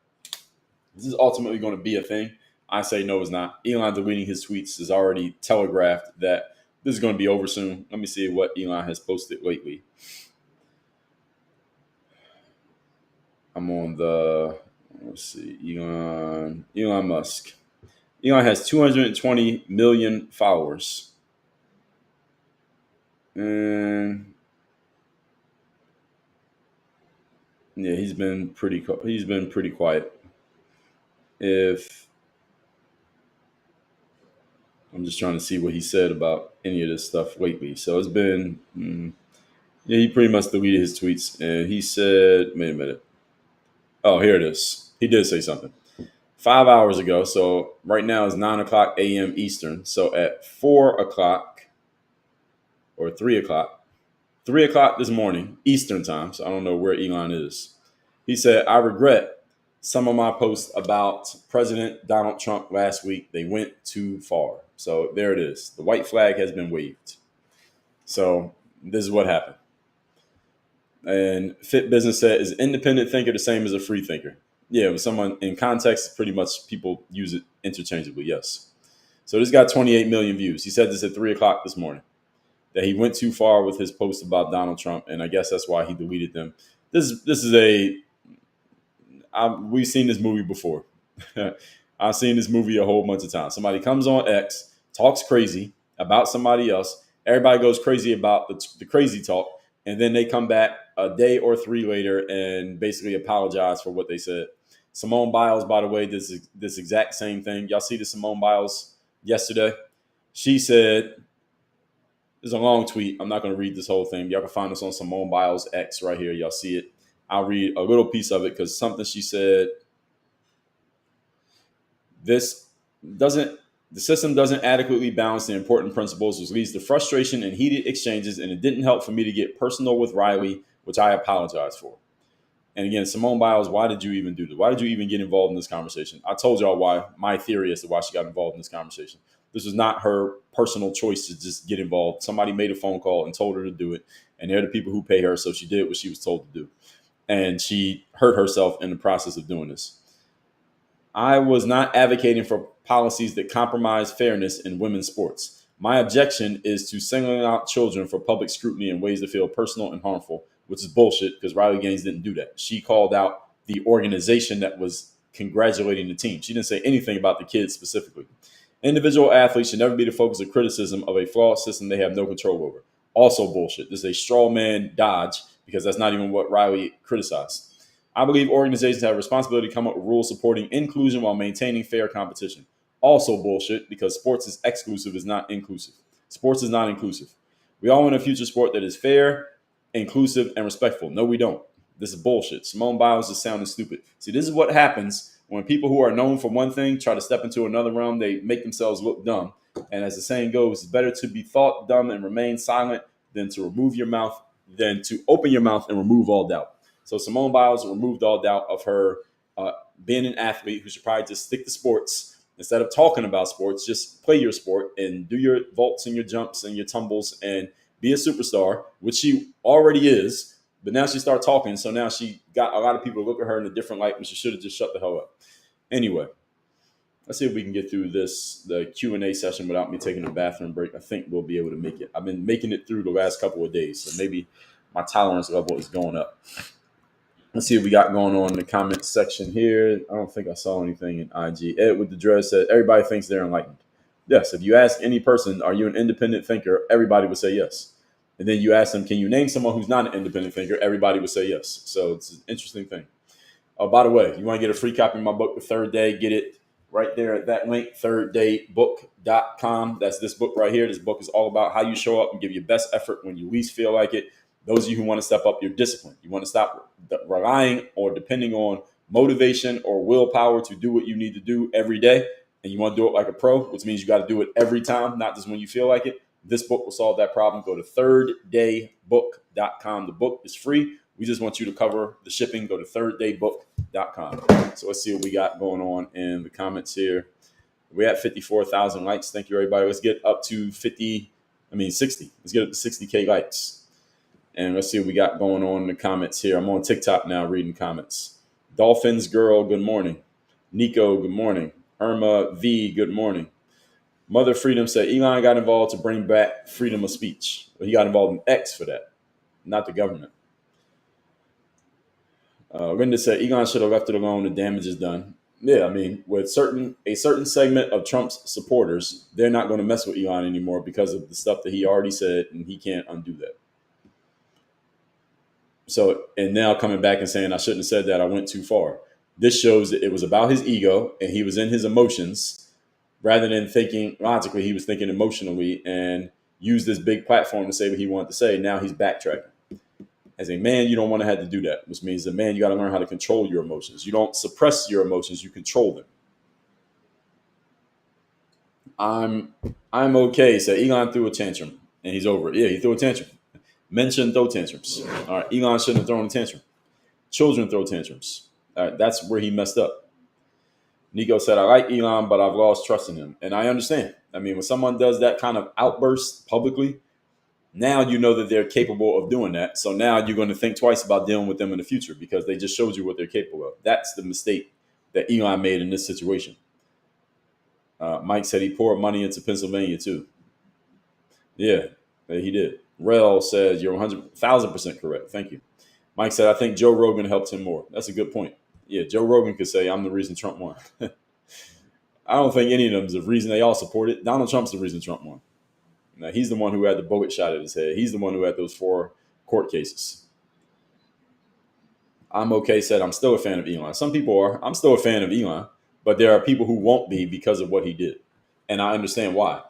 this is ultimately going to be a thing. I say no, it's not. Elon deleting his tweets has already telegraphed that this is going to be over soon. Let me see what Elon has posted lately. I'm on let's see, Elon Musk. Elon has 220 million followers. And yeah, he's been pretty quiet. If I'm just trying to see what he said about any of this stuff lately. So it's been he pretty much deleted his tweets and he said, wait a minute. Oh, here it is. He did say something 5 hours ago. So right now is 9:00 a.m. Eastern. So at 4 o'clock or 3 o'clock, 3 o'clock this morning, Eastern time. So I don't know where Elon is. He said, I regret some of my posts about President Donald Trump last week. They went too far. So there it is. The white flag has been waved. So this is what happened. And Fit Business said, is independent thinker the same as a free thinker? Yeah, with someone in context, pretty much people use it interchangeably, yes. So this got 28 million views. He said this at 3 o'clock this morning, that he went too far with his post about Donald Trump, and I guess that's why he deleted them. We've seen this movie before. I've seen this movie a whole bunch of times. Somebody comes on X, talks crazy about somebody else. Everybody goes crazy about the crazy talk. And then they come back a day or three later and basically apologize for what they said. Simone Biles, by the way, did this exact same thing. Y'all see the Simone Biles yesterday? She said, there's a long tweet. I'm not going to read this whole thing. Y'all can find this on Simone Biles X right here. Y'all see it. I'll read a little piece of it because something she said, the system doesn't adequately balance the important principles, which leads to frustration and heated exchanges, and it didn't help for me to get personal with Riley, which I apologize for. And again, Simone Biles, why did you even do this? Why did you even get involved in this conversation? I told y'all why, my theory as to why she got involved in this conversation. This was not her personal choice to just get involved. Somebody made a phone call and told her to do it, and they're the people who pay her, so she did what she was told to do. And she hurt herself in the process of doing this. I was not advocating for policies that compromise fairness in women's sports. My objection is to singling out children for public scrutiny in ways that feel personal and harmful, which is bullshit because Riley Gaines didn't do that. She called out the organization that was congratulating the team. She didn't say anything about the kids specifically. Individual athletes should never be the focus of criticism of a flawed system they have no control over. Also bullshit. This is a straw man dodge because that's not even what Riley criticized. I believe organizations have a responsibility to come up with rules supporting inclusion while maintaining fair competition. Also bullshit because sports is exclusive, is not inclusive. Sports is not inclusive. We all want a future sport that is fair, inclusive, and respectful. No, we don't. This is bullshit. Simone Biles is sounding stupid. See, this is what happens when people who are known for one thing try to step into another realm. They make themselves look dumb. And as the saying goes, it's better to be thought dumb and remain silent than to open your mouth and remove all doubt. So Simone Biles removed all doubt of her being an athlete who should probably just stick to sports. Instead of talking about sports, just play your sport and do your vaults and your jumps and your tumbles and be a superstar, which she already is. But now she started talking, so now she got a lot of people to look at her in a different light when she should have just shut the hell up. Anyway, let's see if we can get through the Q&A session without me taking a bathroom break. I think we'll be able to make it. I've been making it through the last couple of days, so maybe my tolerance level is going up. Let's see what we got going on in the comments section here. I don't think I saw anything in IG. Ed with the dress said, everybody thinks they're enlightened. Yes, if you ask any person, are you an independent thinker? Everybody would say yes. And then you ask them, can you name someone who's not an independent thinker? Everybody would say yes. So it's an interesting thing. Oh, by the way, you want to get a free copy of my book, The Third Day, get it right there at that link, thirddaybook.com. That's this book right here. This book is all about how you show up and give your best effort when you least feel like it. Those of you who want to step up your discipline, you want to stop relying or depending on motivation or willpower to do what you need to do every day. And you want to do it like a pro, which means you got to do it every time, not just when you feel like it. This book will solve that problem. Go to thirddaybook.com. The book is free. We just want you to cover the shipping. Go to thirddaybook.com. So let's see what we got going on in the comments here. We're at 54,000 likes. Thank you, everybody. Let's get up to 60. Let's get up to 60K likes. And let's see what we got going on in the comments here. I'm on TikTok now reading comments. Dolphins Girl, good morning. Nico, good morning. Irma V, good morning. Mother Freedom said Elon got involved to bring back freedom of speech. Well, he got involved in X for that, not the government. Linda said Elon should have left it alone. The damage is done. Yeah, I mean, with a certain segment of Trump's supporters, they're not going to mess with Elon anymore because of the stuff that he already said, and he can't undo that. So, and now coming back and saying I shouldn't have said that, I went too far. This shows that it was about his ego and he was in his emotions rather than thinking logically. He was thinking emotionally and used this big platform to say what he wanted to say. Now he's backtracking. As a man, you don't want to have to do that, which means as a man, you got to learn how to control your emotions. You don't suppress your emotions, you control them. I'm okay. So Elon threw a tantrum and he's over it. Yeah, he threw a tantrum. Men shouldn't throw tantrums. All right, Elon shouldn't have thrown a tantrum. Children throw tantrums. All right, that's where he messed up. Nico said, I like Elon, but I've lost trust in him. And I understand. I mean, when someone does that kind of outburst publicly, now you know that they're capable of doing that. So now you're going to think twice about dealing with them in the future because they just showed you what they're capable of. That's the mistake that Elon made in this situation. Mike said he poured money into Pennsylvania too. Yeah, he did. Rel says you're 100,000% correct. Thank you. Mike said, I think Joe Rogan helped him more. That's a good point. Yeah, Joe Rogan could say, I'm the reason Trump won. I don't think any of them is the reason they all support it. Donald Trump's the reason Trump won. Now, he's the one who had the bullet shot at his head. He's the one who had those 4 court cases. I'm okay said, I'm still a fan of Elon. Some people are. I'm still a fan of Elon. But there are people who won't be because of what he did. And I understand why.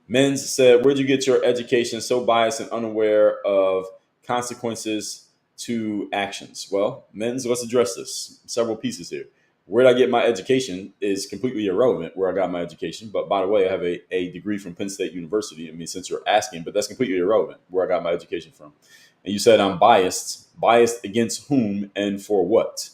Men's said, where'd you get your education so biased and unaware of consequences to actions? Well, men's, let's address this. Several pieces here. Where did I get my education is completely irrelevant where I got my education. But by the way, I have a degree from Penn State University. I mean, since you're asking, but that's completely irrelevant where I got my education from. And you said I'm biased. Biased against whom and for what?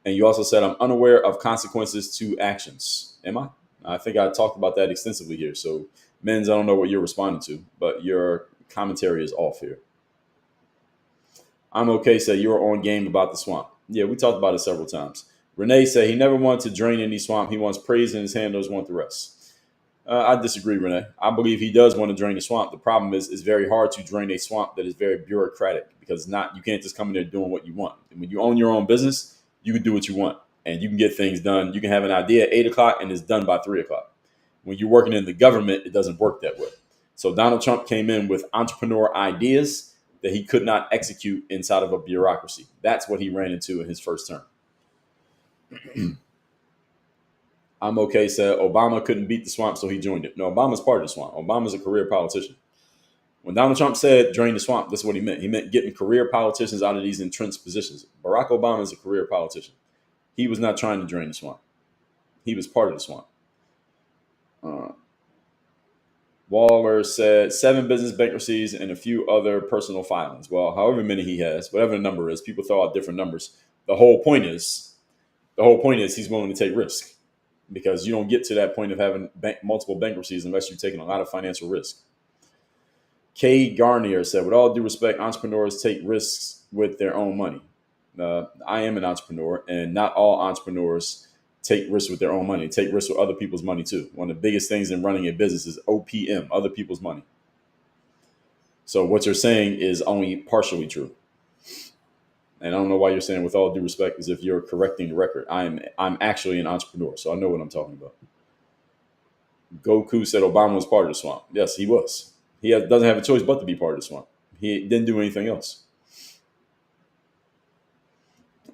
And you also said I'm unaware of consequences to actions. Am I? I think I talked about that extensively here. So, men's, I don't know what you're responding to, but your commentary is off here. I'm okay said you were on game about the swamp. Yeah, we talked about it several times. Renee said he never wanted to drain any swamp. He wants praise and his handlers want the rest. I disagree, Renee. I believe he does want to drain the swamp. The problem is, it's very hard to drain a swamp that is very bureaucratic because you can't just come in there doing what you want. And when you own your own business, you can do what you want and you can get things done. You can have an idea at 8 o'clock and it's done by 3 o'clock. When you're working in the government, it doesn't work that way. So Donald Trump came in with entrepreneur ideas that he could not execute inside of a bureaucracy. That's what he ran into in his first term. I'm okay said Obama couldn't beat the swamp, so he joined it. No, Obama's part of the swamp. Obama's a career politician. When Donald Trump said drain the swamp, that's what he meant. He meant getting career politicians out of these entrenched positions. Barack Obama is a career politician. He was not trying to drain the swamp. He was part of the swamp. Waller said 7 business bankruptcies and a few other personal filings. Well, however many he has, whatever the number is, people throw out different numbers. The whole point is he's willing to take risk because you don't get to that point of having multiple bankruptcies unless you're taking a lot of financial risk. Kay Garnier said, with all due respect, entrepreneurs take risks with their own money. I am an entrepreneur, and not all entrepreneurs take risks with their own money. Take risks with other people's money too. One of the biggest things in running a business is OPM, other people's money. So what you're saying is only partially true. And I don't know why you're saying with all due respect as if you're correcting the record. I'm actually an entrepreneur, so I know what I'm talking about. Goku said Obama was part of the swamp. Yes, he was. He doesn't have a choice but to be part of the swamp. He didn't do anything else.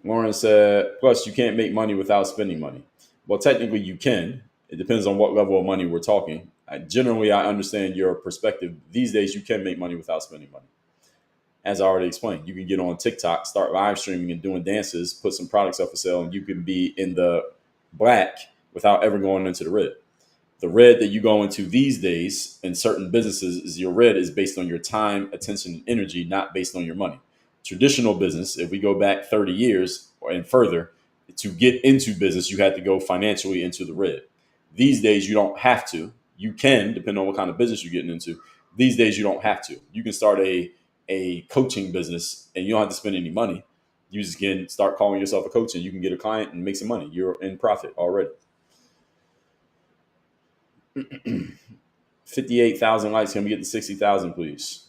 Lauren said, plus you can't make money without spending money. Well, technically you can. It depends on what level of money we're talking. Generally, I understand your perspective. These days, you can make money without spending money. As I already explained, you can get on TikTok, start live streaming and doing dances, put some products up for sale, and you can be in the black without ever going into the red. The red that you go into these days in certain businesses is your red is based on your time, attention, and energy, not based on your money. Traditional business, if we go back 30 years and further, to get into business, you had to go financially into the red. These days, you don't have to. You can, depending on what kind of business you're getting into. These days, you don't have to. You can start a coaching business and you don't have to spend any money. You just can start calling yourself a coach and you can get a client and make some money. You're in profit already. 58,000 likes. Can we get to 60,000, please?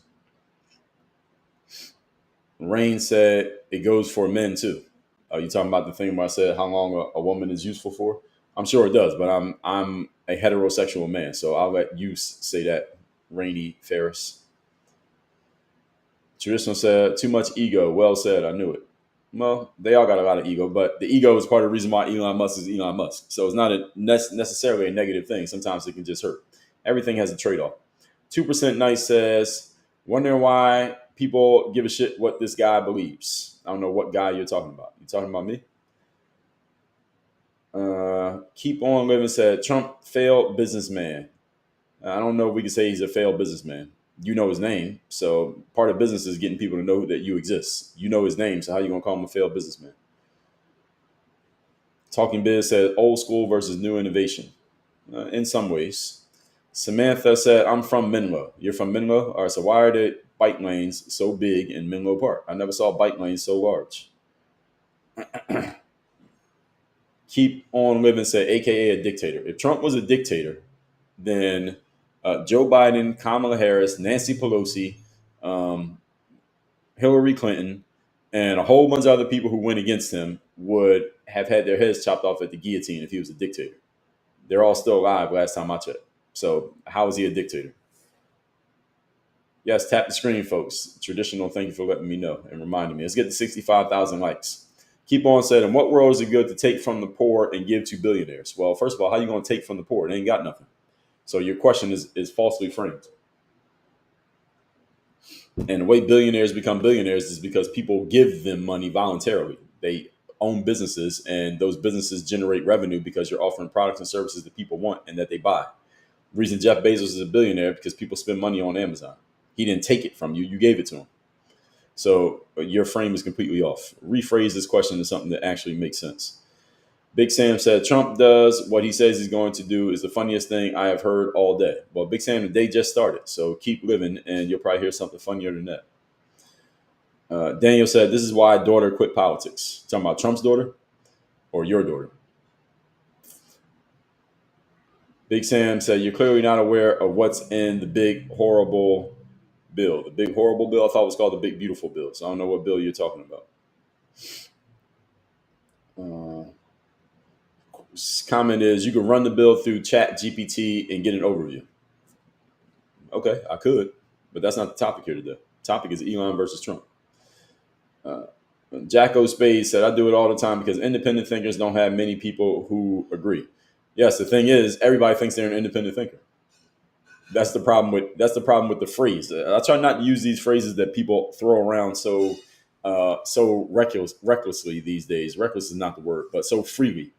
Rain said it goes for men too. Are you talking about the thing where I said how long a woman is useful for? I'm sure it does, but I'm a heterosexual man, so I'll let you say that, Rainy Ferris. Traditional said too much ego. Well said. I knew it. Well, they all got a lot of ego, but the ego is part of the reason why Elon Musk is Elon Musk. So it's not necessarily a negative thing. Sometimes it can just hurt. Everything has a trade-off. 2% Nice says, wondering why people give a shit what this guy believes. I don't know what guy you're talking about. You talking about me? Keep on living said, Trump failed businessman. I don't know if we can say he's a failed businessman. You know his name. So part of business is getting people to know that you exist. You know his name. So how are you going to call him a failed businessman? Talking Biz said old school versus new innovation. In some ways. Samantha said, I'm from Menlo. You're from Menlo? All right, so why are the bike lanes so big in Menlo Park? I never saw bike lanes so large. Keep on living said, AKA a dictator. If Trump was a dictator, then Joe Biden, Kamala Harris, Nancy Pelosi, Hillary Clinton, and a whole bunch of other people who went against him would have had their heads chopped off at the guillotine if he was a dictator. They're all still alive last time I checked. So how is he a dictator? Yes, tap the screen, folks. Traditional, thank you for letting me know and reminding me. Let's get to 65,000 likes. Keep on saying, in what world is it good to take from the poor and give to billionaires? Well, first of all, how are you going to take from the poor? They ain't got nothing. So your question is falsely framed. And the way billionaires become billionaires is because people give them money voluntarily. They own businesses, and those businesses generate revenue because you're offering products and services that people want and that they buy. The reason Jeff Bezos is a billionaire because people spend money on Amazon. He didn't take it from you. You gave it to him. So your frame is completely off. Rephrase this question to something that actually makes sense. Big Sam said, Trump does what he says he's going to do is the funniest thing I have heard all day. Well, Big Sam, the day just started. So keep living and you'll probably hear something funnier than that. Daniel said, this is why daughter quit politics. Talking about Trump's daughter or your daughter? Big Sam said, "You're clearly not aware of what's in the big horrible bill. The big horrible bill. I thought it was called the big beautiful bill. So I don't know what bill you're talking about." Uh, Comment is, you can run the bill through Chat GPT and get an overview. Okay, I could, but that's not the topic here today. The topic is Elon versus Trump. Uh, Jacko Spade said, "I do it all the time because independent thinkers don't have many people who agree." Yes, the thing is, everybody thinks they're an independent thinker. That's the problem with the phrase. I try not to use these phrases that people throw around so recklessly these days. Reckless is not the word, but so freely.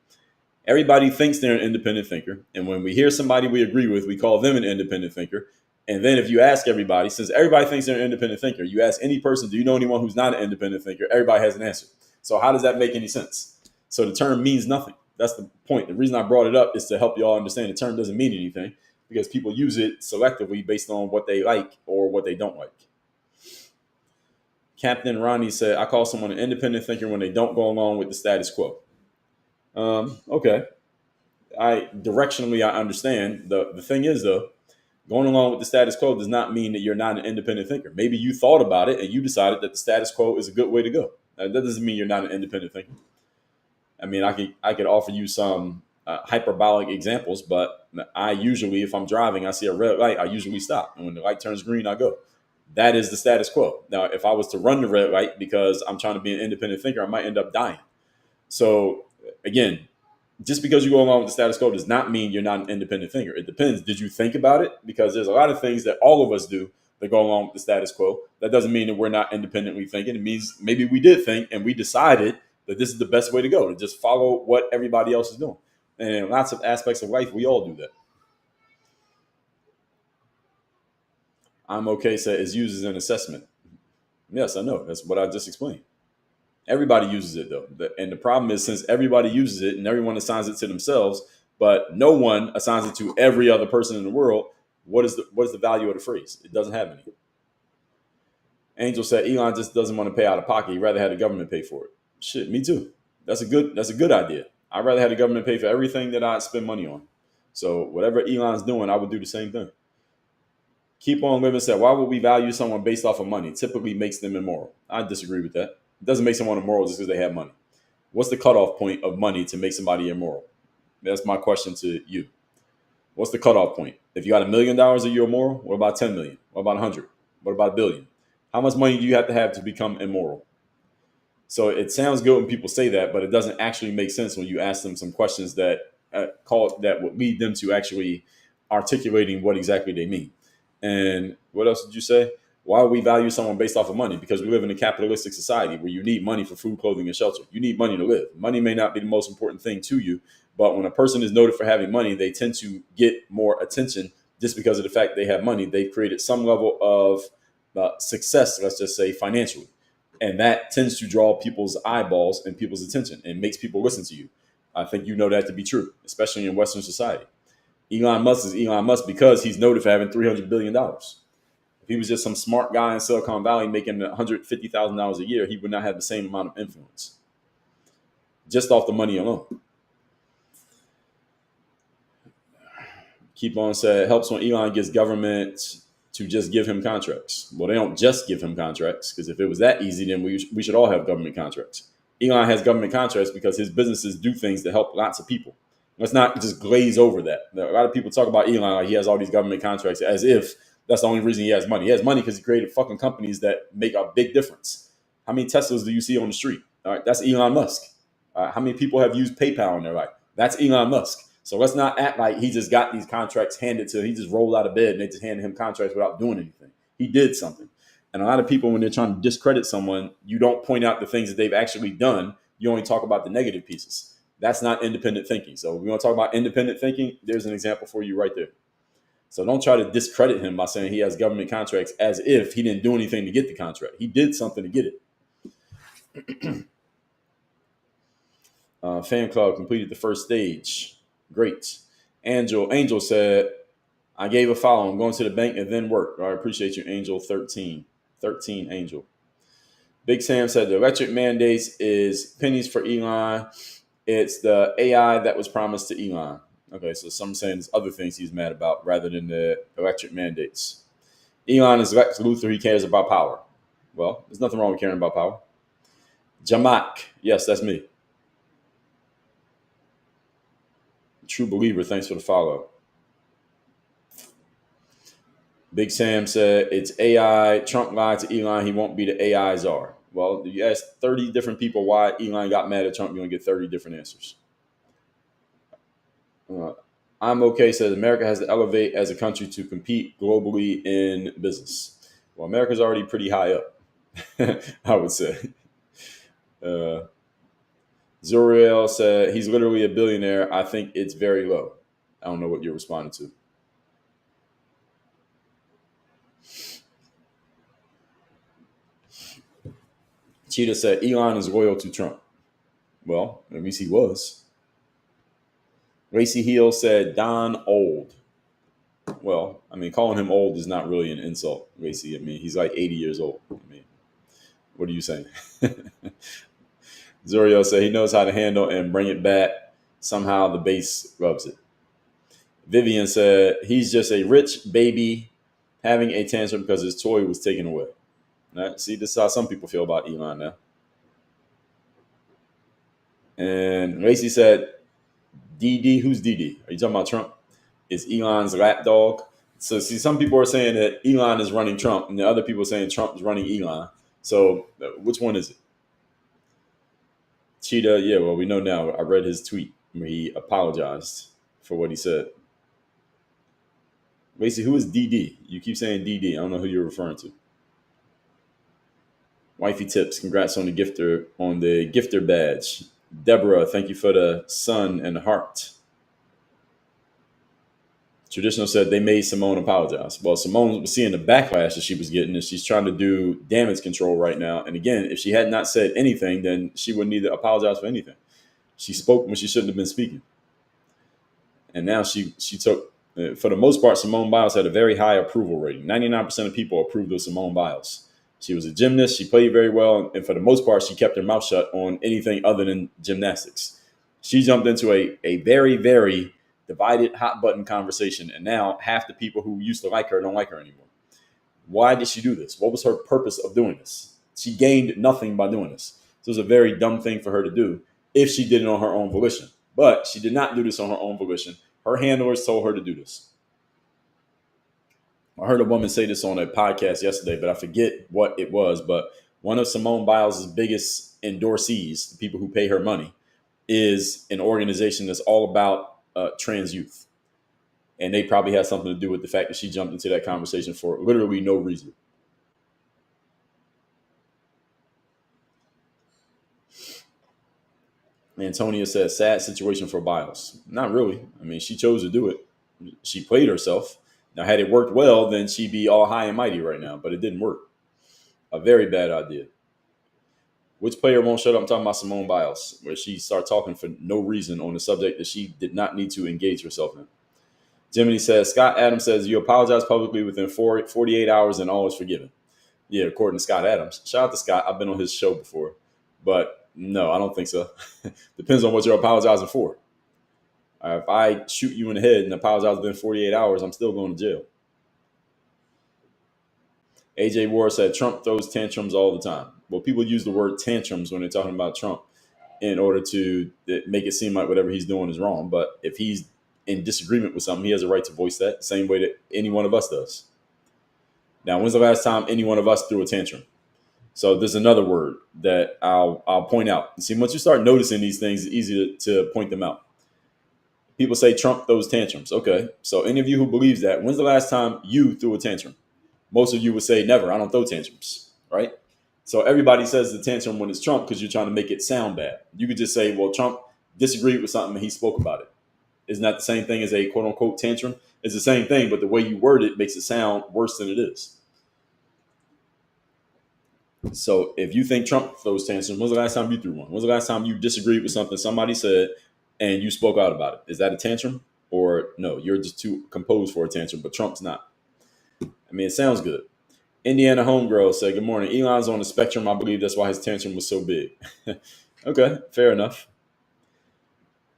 Everybody thinks they're an independent thinker, and when we hear somebody we agree with, we call them an independent thinker. And then if you ask everybody, since everybody thinks they're an independent thinker, you ask any person, "Do you know anyone who's not an independent thinker?" Everybody has an answer. So how does that make any sense? So the term means nothing. That's the point. The reason I brought it up is to help you all understand the term doesn't mean anything because people use it selectively based on what they like or what they don't like. Captain Ronnie said, "I call someone an independent thinker when they don't go along with the status quo." Okay. I directionally I understand. The thing is though, going along with the status quo does not mean that you're not an independent thinker. Maybe you thought about it and you decided that the status quo is a good way to go. That doesn't mean you're not an independent thinker. I mean, I could offer you some hyperbolic examples, but I usually, if I'm driving, I see a red light, I usually stop, and when the light turns green, I go. That is the status quo. Now, if I was to run the red light because I'm trying to be an independent thinker, I might end up dying. So again, just because you go along with the status quo does not mean you're not an independent thinker. It depends. Did you think about it? Because there's a lot of things that all of us do that go along with the status quo. That doesn't mean that we're not independently thinking. It means maybe we did think and we decided that this is the best way to go, to just follow what everybody else is doing. And in lots of aspects of life, we all do that. I'm okay said is used as an assessment. Yes, I know. That's what I just explained. Everybody uses it though. And the problem is since everybody uses it and everyone assigns it to themselves, but no one assigns it to every other person in the world, what is the value of the phrase? It doesn't have any. Angel said Elon just doesn't want to pay out of pocket. He'd rather have the government pay for it. Shit, me too. That's a good idea. I'd rather have the government pay for everything that I spend money on. So whatever Elon's doing, I would do the same thing. Keep on living said, why would we value someone based off of money? Typically makes them immoral. I disagree with that. It doesn't make someone immoral just because they have money. What's the cutoff point of money to make somebody immoral? That's my question to you. What's the cutoff point? If you got $1 million, are you immoral? What about 10 million? What about 100? What about a billion? How much money do you have to become immoral? So it sounds good when people say that, but it doesn't actually make sense when you ask them some questions that that would lead them to actually articulating what exactly they mean. And what else did you say? Why we value someone based off of money? Because we live in a capitalistic society where you need money for food, clothing, and shelter. You need money to live. Money may not be the most important thing to you, but when a person is noted for having money, they tend to get more attention just because of the fact they have money. They've created some level of success, let's just say financially. And that tends to draw people's eyeballs and people's attention and makes people listen to you. I think you know that to be true, especially in Western society. Elon Musk is Elon Musk because he's noted for having $300 billion. If he was just some smart guy in Silicon Valley making $150,000 a year, he would not have the same amount of influence just off the money alone. Keep on said, helps when Elon gets government to just give him contracts. Well, they don't just give him contracts because if it was that easy, then we should all have government contracts. Elon has government contracts because his businesses do things to help lots of people. Let's not just glaze over that. A lot of people talk about Elon like he has all these government contracts as if that's the only reason he has money. He has money because he created fucking companies that make a big difference. How many Teslas do you see on the street? All right, that's Elon Musk. How many people have used PayPal in their life? That's Elon Musk. So let's not act like he just got these contracts handed to him. He just rolled out of bed and they just handed him contracts without doing anything. He did something. And a lot of people, when they're trying to discredit someone, you don't point out the things that they've actually done. You only talk about the negative pieces. That's not independent thinking. So if we want to talk about independent thinking, there's an example for you right there. So don't try to discredit him by saying he has government contracts as if he didn't do anything to get the contract. He did something to get it. Fan club completed the first stage. Great. Angel said, I gave a follow. I'm going to the bank and then work. I appreciate you, Angel 13. 13, Angel. Big Sam said the electric mandates is pennies for Elon. It's the AI that was promised to Elon. Okay, so some saying there's other things he's mad about rather than the electric mandates. Elon is Lex Luthor. He cares about power. Well, there's nothing wrong with caring about power. Jamak, yes, that's me. True believer. Thanks for the follow. Big Sam said it's AI. Trump lied to Elon. He won't be the AI czar. Well, you ask 30 different people why Elon got mad at Trump, you're going to get 30 different answers. Uh, I'm okay says America has to elevate as a country to compete globally in business. Well, America's already pretty high up, I would say. Uh, Zuriel said he's literally a billionaire. I think it's very low. I don't know what you're responding to. Cheetah said Elon is loyal to Trump. Well, at least he was. Racy Heel said Don old. Well, I mean, calling him old is not really an insult, Racy. I mean, he's like 80 years old. I mean, what are you saying? Zuriel said he knows how to handle and bring it back. Somehow the base loves it. Vivian said he's just a rich baby having a tantrum because his toy was taken away. Right? See, this is how some people feel about Elon now. And Lacey said, DD, who's DD? Are you talking about Trump? Is Elon's lapdog? So, see, some people are saying that Elon is running Trump, and the other people are saying Trump is running Elon. So, which one is it? Cheetah, yeah, well, we know now. I read his tweet where he apologized for what he said. Lacey, who is DD? You keep saying DD. I don't know who you're referring to. Wifey tips, congrats on the gifter badge. Deborah, thank you for the sun and the heart. Traditional said they made Simone apologize. Well, Simone was seeing the backlash that she was getting, and she's trying to do damage control right now. And again, if she had not said anything, then she wouldn't need to apologize for anything. She spoke when she shouldn't have been speaking. And now she took, for the most part, Simone Biles had a very high approval rating. 99% of people approved of Simone Biles. She was a gymnast. She played very well. And for the most part, she kept her mouth shut on anything other than gymnastics. She jumped into a very, very divided hot button conversation. And now half the people who used to like her don't like her anymore. Why did she do this? What was her purpose of doing this? She gained nothing by doing this. So it was a very dumb thing for her to do if she did it on her own volition. But she did not do this on her own volition. Her handlers told her to do this. I heard a woman say this on a podcast yesterday, but I forget what it was. But one of Simone Biles' biggest endorsees, the people who pay her money, is an organization that's all about trans youth. And they probably had something to do with the fact that she jumped into that conversation for literally no reason. Antonia says, sad situation for Biles. Not really. I mean, she chose to do it. She played herself. Now, had it worked well, then she'd be all high and mighty right now, but it didn't work. A very bad idea. Which player won't shut up? I'm talking about Simone Biles, where she started talking for no reason on a subject that she did not need to engage herself in. Jiminy says, Scott Adams says, you apologize publicly within 48 hours and all is forgiven. Yeah, according to Scott Adams. Shout out to Scott. I've been on his show before. But no, I don't think so. Depends on what you're apologizing for. If I shoot you in the head and apologize within 48 hours, I'm still going to jail. AJ Ward said Trump throws tantrums all the time. Well, people use the word tantrums when they're talking about Trump in order to make it seem like whatever he's doing is wrong. But if he's in disagreement with something, he has a right to voice that the same way that any one of us does. Now, when's the last time any one of us threw a tantrum? So there's another word that I'll point out. See, once you start noticing these things, it's easy to point them out. People say Trump throws tantrums. Okay, so any of you who believes that, when's the last time you threw a tantrum? Most of you would say never. I don't throw tantrums, right? So everybody says the tantrum when it's Trump because you're trying to make it sound bad. You could just say, well, Trump disagreed with something and he spoke about it. Isn't that the same thing as a quote unquote tantrum? It's the same thing, but the way you word it makes it sound worse than it is. So if you think Trump throws tantrums, when's the last time you threw one? When's the last time you disagreed with something somebody said and you spoke out about it? Is that a tantrum? Or no, you're just too composed for a tantrum, but Trump's not. I mean, it sounds good. Indiana Homegirl said, good morning. Elon's on the spectrum. I believe that's why his tantrum was so big. Okay, fair enough.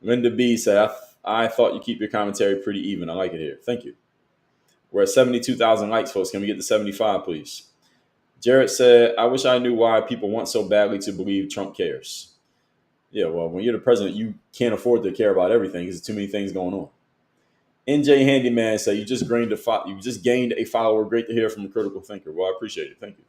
Linda B said, I thought you keep your commentary pretty even. I like it here. Thank you. We're at 72,000 likes, folks. Can we get to 75, please? Jared said, I wish I knew why people want so badly to believe Trump cares. Yeah, well, when you're the president, you can't afford to care about everything because there's too many things going on. NJ Handyman said, you just gained a follower. Great to hear from a critical thinker. Well, I appreciate it. Thank you.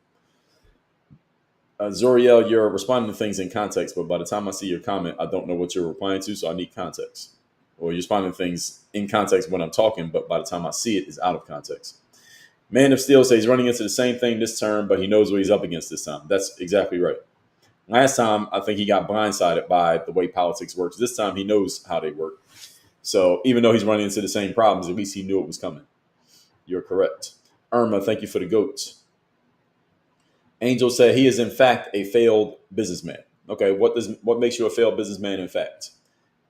Zoriel, you're responding to things in context, but by the time I see your comment, I don't know what you're replying to, so I need context. Or you're responding to things in context when I'm talking, but by the time I see it, it's out of context. Man of Steel says he's running into the same thing this term, but he knows what he's up against this time. That's exactly right. Last time, I think he got blindsided by the way politics works. This time, he knows how they work. So even though he's running into the same problems, at least he knew it was coming. You're correct. Irma, thank you for the goats. Angel said he is in fact a failed businessman. Okay, what makes you a failed businessman in fact?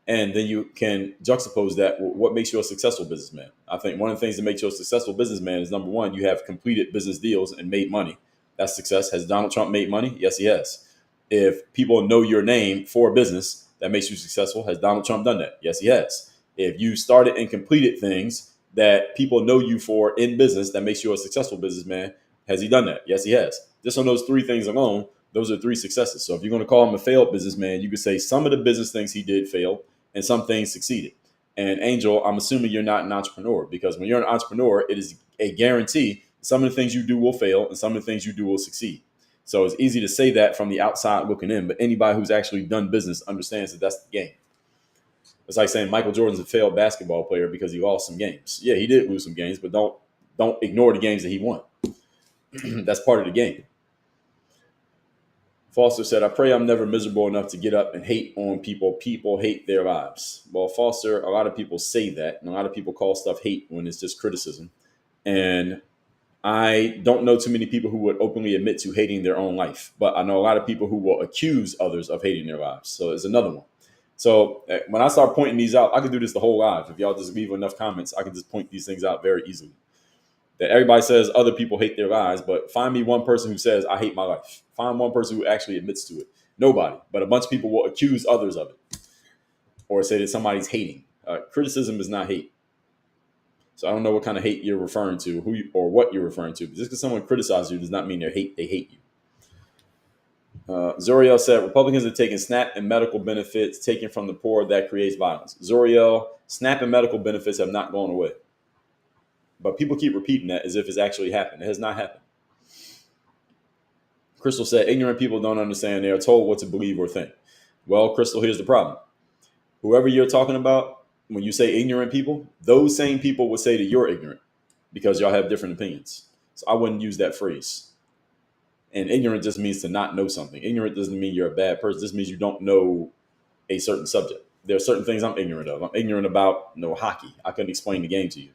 And then you can juxtapose that with what makes you a successful businessman. I think one of the things that makes you a successful businessman is, number one, you have completed business deals and made money. That's success. Has Donald Trump made money? Yes, he has. If people know your name for a business, that makes you successful. Has Donald Trump done that? Yes, he has. If you started and completed things that people know you for in business, that makes you a successful businessman. Has he done that? Yes, he has. Just on those three things alone, those are three successes. So if you're going to call him a failed businessman, you could say some of the business things he did fail and some things succeeded. And Angel, I'm assuming you're not an entrepreneur, because when you're an entrepreneur, it is a guarantee some of the things you do will fail and some of the things you do will succeed. So it's easy to say that from the outside looking in, but anybody who's actually done business understands that that's the game. It's like saying Michael Jordan's a failed basketball player because he lost some games. Yeah, he did lose some games, but don't ignore the games that he won. That's part of the game. Foster said, I pray I'm never miserable enough to get up and hate on people. People hate their lives. Well, Foster, a lot of people say that, and a lot of people call stuff hate when it's just criticism. And I don't know too many people who would openly admit to hating their own life, but I know a lot of people who will accuse others of hating their lives. So there's another one. So when I start pointing these out, I can do this the whole live. If y'all just leave enough comments, I can just point these things out very easily. That everybody says other people hate their lives, but find me one person who says, I hate my life. Find one person who actually admits to it. Nobody. But a bunch of people will accuse others of it or say that somebody's hating. Criticism is not hate. So I don't know what kind of hate you're referring to, or what you're referring to. Just because someone criticizes you does not mean they hate you. Zoriel said, Republicans are taking SNAP and medical benefits taken from the poor. That creates violence. Zoriel, SNAP and medical benefits have not gone away. But people keep repeating that as if it's actually happened. It has not happened. Crystal said, ignorant people don't understand. They are told what to believe or think. Well, Crystal, here's the problem. Whoever you're talking about, when you say ignorant people, those same people would say that you're ignorant because y'all have different opinions. So I wouldn't use that phrase. And ignorant just means to not know something. Ignorant doesn't mean you're a bad person. It just means you don't know a certain subject. There are certain things I'm ignorant of. I'm ignorant about hockey. I couldn't explain the game to you.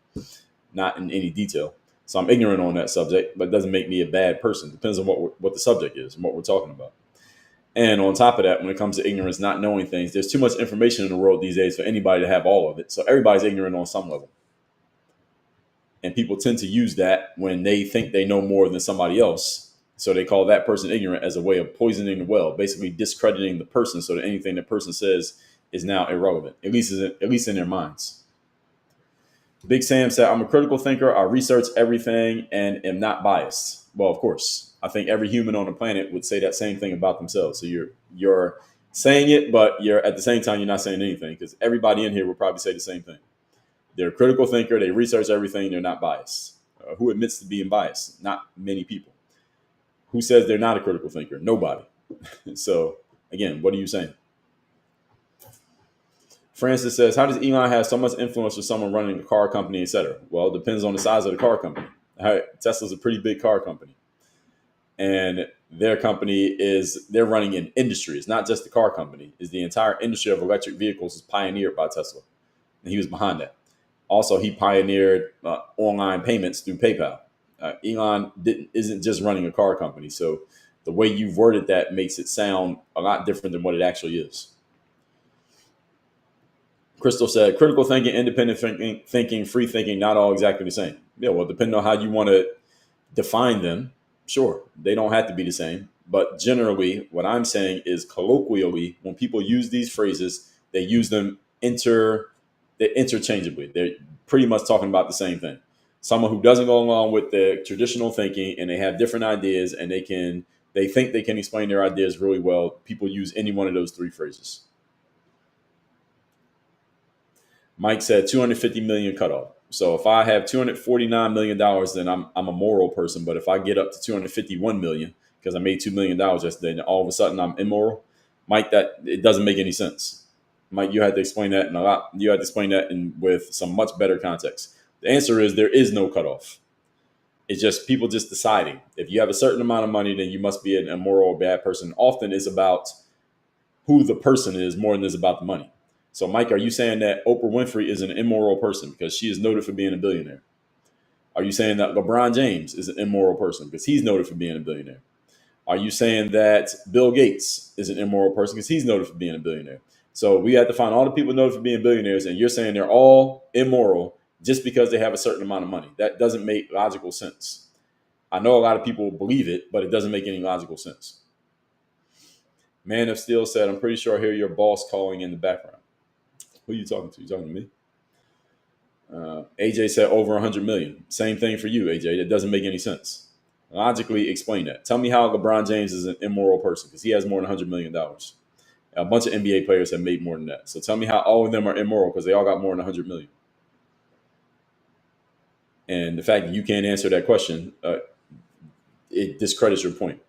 Not in any detail. So I'm ignorant on that subject, but it doesn't make me a bad person. Depends on what the subject is and what we're talking about. And on top of that, when it comes to ignorance, not knowing things, there's too much information in the world these days for anybody to have all of it. So everybody's ignorant on some level. And people tend to use that when they think they know more than somebody else. So they call that person ignorant as a way of poisoning the well, basically discrediting the person so that anything the person says is now irrelevant, at least in their minds. Big Sam said, I'm a critical thinker. I research everything and am not biased. Well, of course, I think every human on the planet would say that same thing about themselves. So you're saying it, but you're at the same time, you're not saying anything, because everybody in here will probably say the same thing. They're a critical thinker. They research everything. They're not biased. Who admits to being biased? Not many people. Who says they're not a critical thinker? Nobody. So again, what are you saying? Francis says, how does Elon have so much influence with someone running a car company, et cetera? Well, it depends on the size of the car company. Tesla's a pretty big car company. And their company they're running an industry. It's not just the car company. It's the entire industry of electric vehicles is pioneered by Tesla. And he was behind that. Also, he pioneered online payments through PayPal. Elon isn't just running a car company. So the way you've worded that makes it sound a lot different than what it actually is. Crystal said, critical thinking, independent thinking, free thinking, not all exactly the same. Yeah, well, depending on how you want to define them, sure, they don't have to be the same. But generally, what I'm saying is colloquially, when people use these phrases, they use them they're interchangeably. They're pretty much talking about the same thing. Someone who doesn't go along with the traditional thinking and they have different ideas and they think they can explain their ideas really well. People use any one of those three phrases. Mike said 250 million cutoff. So if I have 249 million dollars, then I'm a moral person. But if I get up to 251 million because I made $2 million yesterday, and all of a sudden I'm immoral, Mike, that it doesn't make any sense. Mike, you had to explain that You had to explain that with some much better context. The answer is there is no cutoff. It's just people just deciding. If you have a certain amount of money, then you must be an immoral or bad person. Often it's about who the person is more than it's about the money. So, Mike, are you saying that Oprah Winfrey is an immoral person because she is noted for being a billionaire? Are you saying that LeBron James is an immoral person because he's noted for being a billionaire? Are you saying that Bill Gates is an immoral person because he's noted for being a billionaire? So we have to find all the people noted for being billionaires, and you're saying they're all immoral just because they have a certain amount of money. That doesn't make logical sense. I know a lot of people believe it, but it doesn't make any logical sense. Man of Steel said, I'm pretty sure I hear your boss calling in the background. Who are you talking to? You talking to me? AJ said over 100 million. Same thing for you, AJ. That doesn't make any sense. Logically explain that. Tell me how LeBron James is an immoral person because he has more than $100 million. A bunch of NBA players have made more than that. So tell me how all of them are immoral because they all got more than 100 million. And the fact that you can't answer that question, it discredits your point.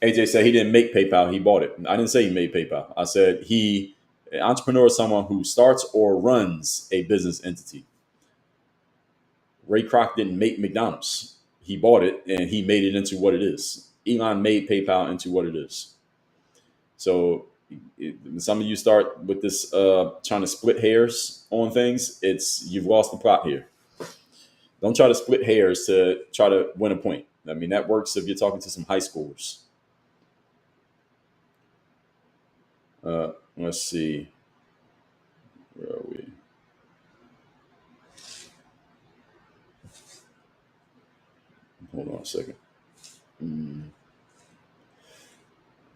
AJ said he didn't make PayPal, he bought it. I didn't say he made PayPal. I said an entrepreneur is someone who starts or runs a business entity. Ray Kroc didn't make McDonald's. He bought it and he made it into what it is. Elon made PayPal into what it is. So some of you start with this trying to split hairs on things. You've lost the plot here. Don't try to split hairs to try to win a point. I mean, that works if you're talking to some high schoolers. Let's see. Where are we? Hold on a second.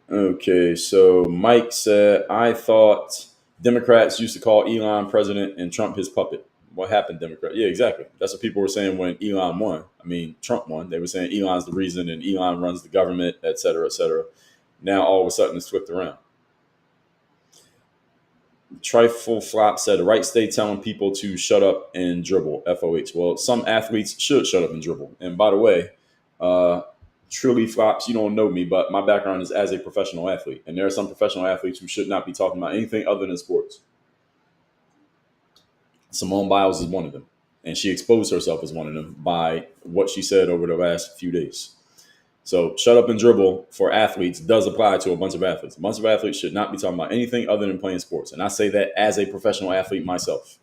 Okay, so Mike said, I thought Democrats used to call Elon president and Trump his puppet. What happened, Democrat? Yeah, exactly. That's what people were saying when Elon won. I mean, Trump won. They were saying Elon's the reason and Elon runs the government, et cetera, et cetera. Now, all of a sudden, it's flipped around. Trifle Flop said, the right state telling people to shut up and dribble, FOH. Well, some athletes should shut up and dribble. And by the way, truly Flops, you don't know me, but my background is as a professional athlete. And there are some professional athletes who should not be talking about anything other than sports. Simone Biles is one of them. And she exposed herself as one of them by what she said over the last few days. So shut up and dribble for athletes does apply to a bunch of athletes. A bunch of athletes should not be talking about anything other than playing sports. And I say that as a professional athlete myself.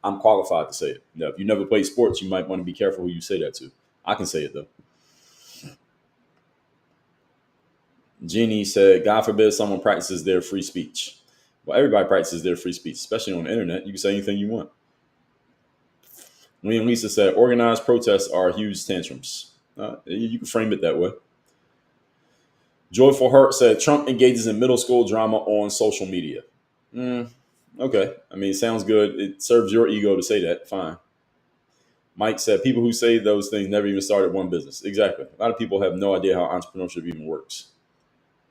I'm qualified to say it. Now, if you never played sports, you might want to be careful who you say that to. I can say it, though. Jeannie said, God forbid someone practices their free speech. Well, everybody practices their free speech, especially on the internet. You can say anything you want. William Lisa said, organized protests are huge tantrums. You can frame it that way. Joyful Heart said, Trump engages in middle school drama on social media. Okay. I mean, it sounds good. It serves your ego to say that. Fine. Mike said, people who say those things never even started one business. Exactly. A lot of people have no idea how entrepreneurship even works.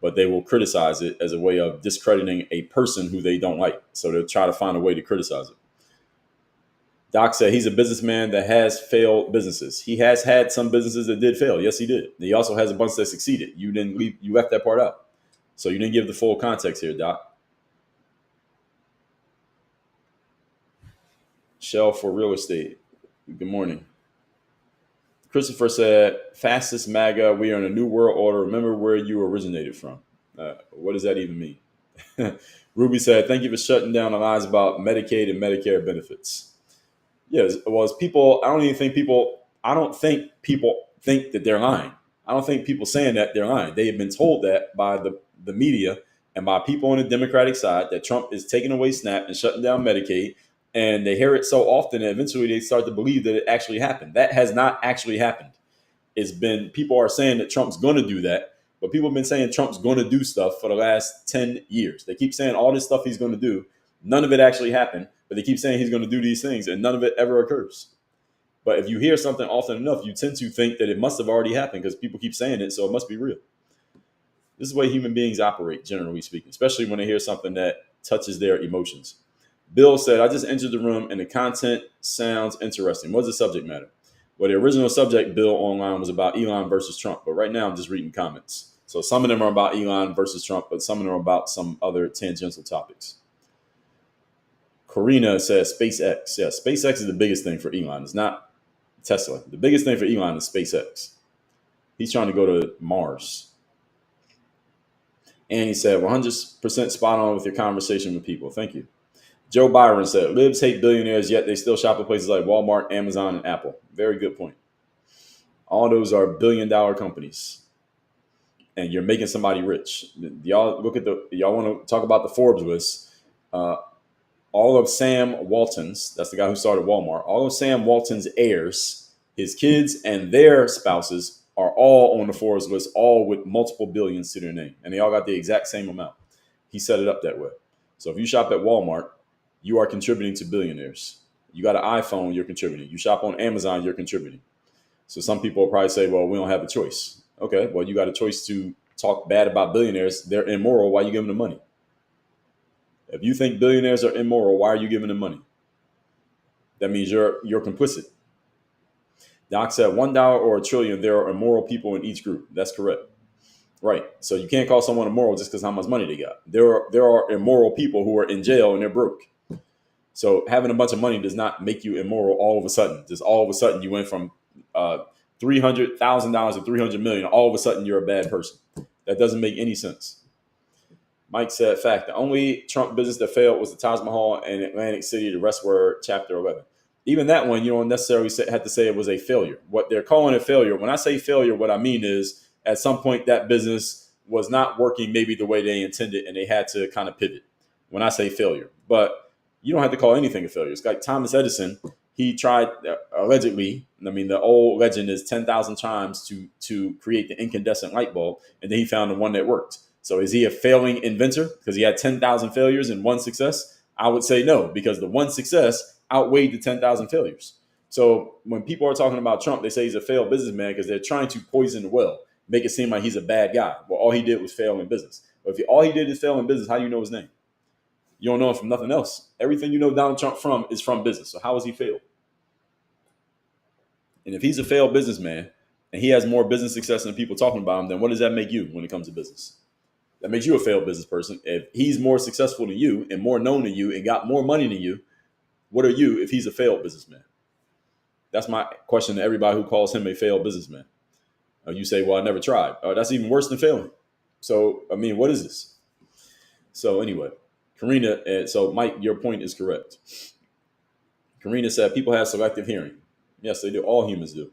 But they will criticize it as a way of discrediting a person who they don't like. So they'll try to find a way to criticize it. Doc said he's a businessman that has failed businesses. He has had some businesses that did fail. Yes, he did. He also has a bunch that succeeded. You left that part out. So you didn't give the full context here, Doc. Shell for real estate. Good morning. Christopher said, fastest MAGA, we are in a new world order. Remember where you originated from. What does that even mean? Ruby said, thank you for shutting down the lies about Medicaid and Medicare benefits. Yes, well, it's people. I don't think people think that they're lying. I don't think people saying that they're lying. They have been told that by the media and by people on the Democratic side that Trump is taking away SNAP and shutting down Medicaid. And they hear it so often that eventually they start to believe that it actually happened. That has not actually happened. People are saying that Trump's going to do that, but people have been saying Trump's going to do stuff for the last 10 years. They keep saying all this stuff he's going to do. None of it actually happened. but they keep saying he's going to do these things, and none of it ever occurs. But if you hear something often enough, you tend to think that it must have already happened because people keep saying it, so it must be real. This is the way human beings operate, generally speaking, especially when they hear something that touches their emotions. Bill said, I just entered the room and the content sounds interesting. What's the subject matter? Well, the original subject, Bill, online was about Elon versus Trump. But right now I'm just reading comments. So some of them are about Elon versus Trump, but some of them are about some other tangential topics. Karina says SpaceX. Yeah, SpaceX is the biggest thing for Elon. It's not Tesla. The biggest thing for Elon is SpaceX. He's trying to go to Mars. And he said, 100% spot on with your conversation with people. Thank you. Joe Byron said, libs hate billionaires, yet they still shop at places like Walmart, Amazon, and Apple. Very good point. All those are billion-dollar companies. And you're making somebody rich. Y'all look at y'all want to talk about the Forbes list. All of Sam Walton's, that's the guy who started Walmart, all of Sam Walton's heirs, his kids and their spouses are all on the Forbes list, all with multiple billions to their name. And they all got the exact same amount. He set it up that way. So if you shop at Walmart, you are contributing to billionaires. You got an iPhone, you're contributing. You shop on Amazon, you're contributing. So some people will probably say, well, we don't have a choice. Okay, well, you got a choice to talk bad about billionaires. They're immoral. Why are you giving them money? If you think billionaires are immoral, why are you giving them money? That means you're complicit. Doc said $1 or $1 trillion, there are immoral people in each group. That's correct. Right. So you can't call someone immoral just because how much money they got. There are immoral people who are in jail and they're broke. So having a bunch of money does not make you immoral all of a sudden. Just all of a sudden you went from $300,000 to $300 million. All of a sudden you're a bad person. That doesn't make any sense. Mike said, fact, the only Trump business that failed was the Taj Mahal and Atlantic City. The rest were Chapter 11. Even that one, you don't necessarily have to say it was a failure. What they're calling a failure, when I say failure, what I mean is at some point that business was not working maybe the way they intended and they had to kind of pivot when I say failure. But you don't have to call anything a failure. It's like Thomas Edison. He tried, allegedly, I mean, the old legend is 10,000 times to create the incandescent light bulb, and then he found the one that worked. So is he a failing inventor because he had 10,000 failures and one success? I would say no, because the one success outweighed the 10,000 failures. So when people are talking about Trump, they say he's a failed businessman because they're trying to poison the well, make it seem like he's a bad guy. Well, all he did was fail in business. But if all he did is fail in business, how do you know his name? You don't know him from nothing else. Everything you know Donald Trump from is from business. So how has he failed? And if he's a failed businessman and he has more business success than people talking about him, then what does that make you when it comes to business? That makes you a failed business person. If he's more successful than you and more known than you and got more money than you, what are you if he's a failed businessman? That's my question to everybody who calls him a failed businessman. You say, well, I never tried. That's even worse than failing. So, I mean, what is this? So anyway, Karina, so Mike, your point is correct. Karina said, people have selective hearing. Yes, they do. All humans do.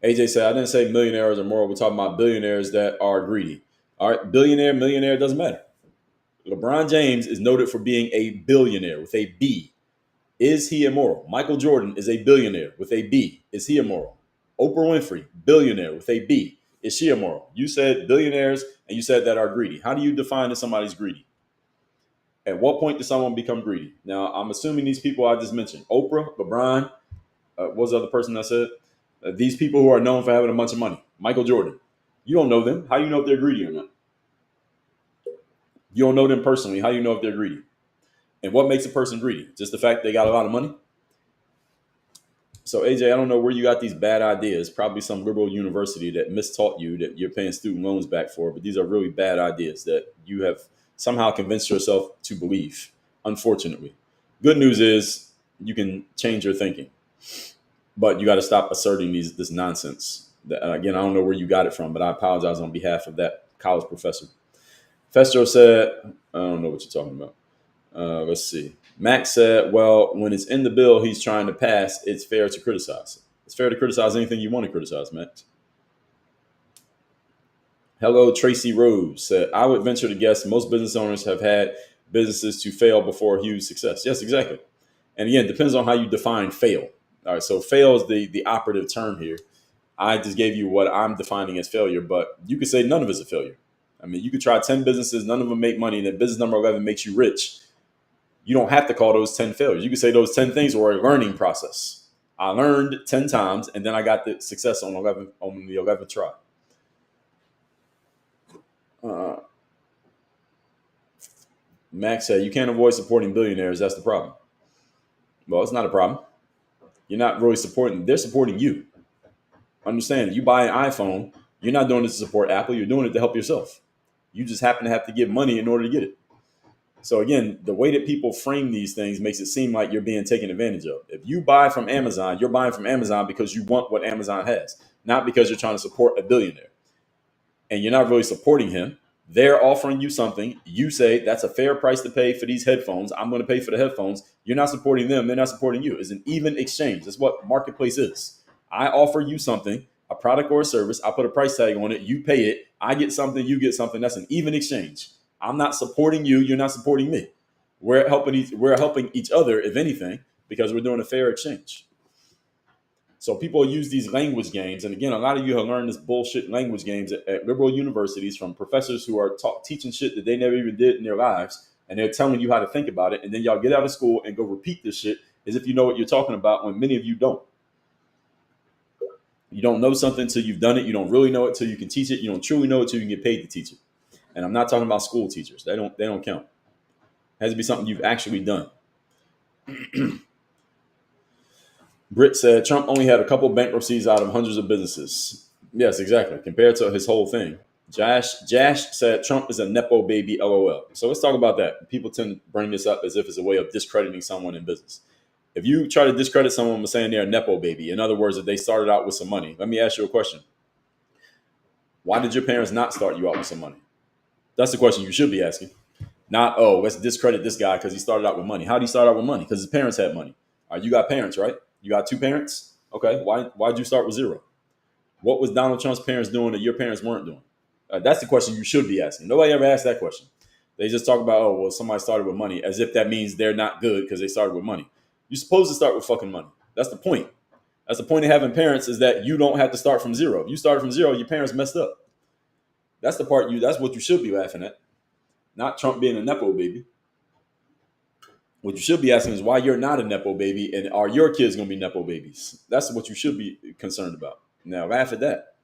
AJ said, I didn't say millionaires are moral. We're talking about billionaires that are greedy. All right, billionaire, millionaire, doesn't matter. LeBron James is noted for being a billionaire with a B. Is he immoral? Michael Jordan is a billionaire with a B. Is he immoral? Oprah Winfrey, billionaire with a B. Is she immoral? You said billionaires and you said that are greedy. How do you define that somebody's greedy? At what point does someone become greedy? Now, I'm assuming these people I just mentioned, Oprah, LeBron, what was the other person that said? These people who are known for having a bunch of money. Michael Jordan. You don't know them. How do you know if they're greedy or not? You don't know them personally. How do you know if they're greedy? And what makes a person greedy? Just the fact they got a lot of money? So, AJ, I don't know where you got these bad ideas. Probably some liberal university that mistaught you that you're paying student loans back for. But these are really bad ideas that you have somehow convinced yourself to believe, unfortunately. Good news is you can change your thinking. But you got to stop asserting this nonsense. Again, I don't know where you got it from, but I apologize on behalf of that college professor. Festro said, I don't know what you're talking about. Let's see. Max said, well, when it's in the bill he's trying to pass, it's fair to criticize. It's fair to criticize anything you want to criticize, Max. Hello, Tracy Rose said, I would venture to guess most business owners have had businesses to fail before huge success. Yes, exactly. And again, it depends on how you define fail. All right, so fail is the operative term here. I just gave you what I'm defining as failure, but you could say none of it's a failure. I mean, you could try 10 businesses, none of them make money, and then business number 11 makes you rich. You don't have to call those 10 failures. You can say those 10 things were a learning process. I learned 10 times and then I got the success on the 11th try. Uh, Max said, you can't avoid supporting billionaires. That's the problem. Well, it's not a problem. You're not really supporting, they're supporting you. Understand, you buy an iPhone, you're not doing it to support Apple, you're doing it to help yourself. You just happen to have to give money in order to get it. So again, the way that people frame these things makes it seem like you're being taken advantage of. If you buy from Amazon, you're buying from Amazon because you want what Amazon has, not because you're trying to support a billionaire. And you're not really supporting him. They're offering you something. You say, that's a fair price to pay for these headphones. I'm going to pay for the headphones. You're not supporting them. They're not supporting you. It's an even exchange. That's what marketplace is. I offer you something, a product or a service. I put a price tag on it. You pay it. I get something. You get something. That's an even exchange. I'm not supporting you. You're not supporting me. We're helping each other, if anything, because we're doing a fair exchange. So people use these language games. And again, a lot of you have learned this bullshit language games at liberal universities from professors who are teaching shit that they never even did in their lives. And they're telling you how to think about it. And then y'all get out of school and go repeat this shit as if you know what you're talking about, when many of you don't. You don't know something until you've done it. You don't really know it until you can teach it. You don't truly know it until you can get paid to teach it. And I'm not talking about school teachers. They don't count. It has to be something you've actually done. Britt said Trump only had a couple bankruptcies out of hundreds of businesses. Yes, exactly. Compared to his whole thing. Jash said Trump is a Nepo baby, LOL. So let's talk about that. People tend to bring this up as if it's a way of discrediting someone in business. If you try to discredit someone by saying they're a Nepo baby, in other words, that they started out with some money, let me ask you a question. Why did your parents not start you out with some money? That's the question you should be asking. Not, oh, let's discredit this guy because he started out with money. How did he start out with money? Because his parents had money. All right, you got parents, right? You got two parents? Okay, why'd you start with zero? What was Donald Trump's parents doing that your parents weren't doing? That's the question you should be asking. Nobody ever asked that question. They just talk about, oh, well, somebody started with money, as if that means they're not good because they started with money. You're supposed to start with fucking money. That's the point. That's the point of having parents, is that you don't have to start from zero. If you started from zero, your parents messed up. That's the part that's what you should be laughing at. Not Trump being a Nepo baby. What you should be asking is why you're not a Nepo baby, and are your kids going to be Nepo babies? That's what you should be concerned about. Now, laugh at that.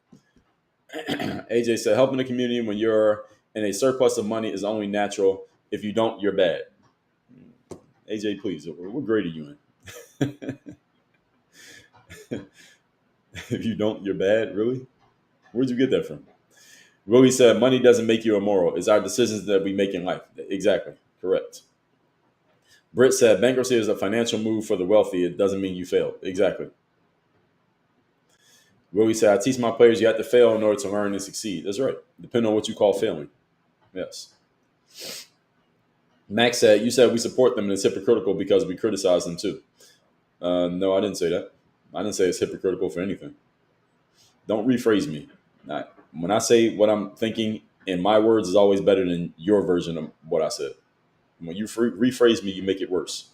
AJ said, helping the community when you're in a surplus of money is only natural. If you don't, you're bad. AJ, please, what grade are you in? If you don't, you're bad? Really? Where'd you get that from? Willie said, money doesn't make you immoral. It's our decisions that we make in life. Exactly. Correct. Britt said, bankruptcy is a financial move for the wealthy. It doesn't mean you failed. Exactly. Willie said, I teach my players you have to fail in order to learn and succeed. That's right. Depending on what you call failing. Yes. Max said, you said we support them and it's hypocritical because we criticize them too. No, I didn't say that. I didn't say it's hypocritical for anything. Don't rephrase me. When I say what I'm thinking, in my words is always better than your version of what I said. When you rephrase me, you make it worse.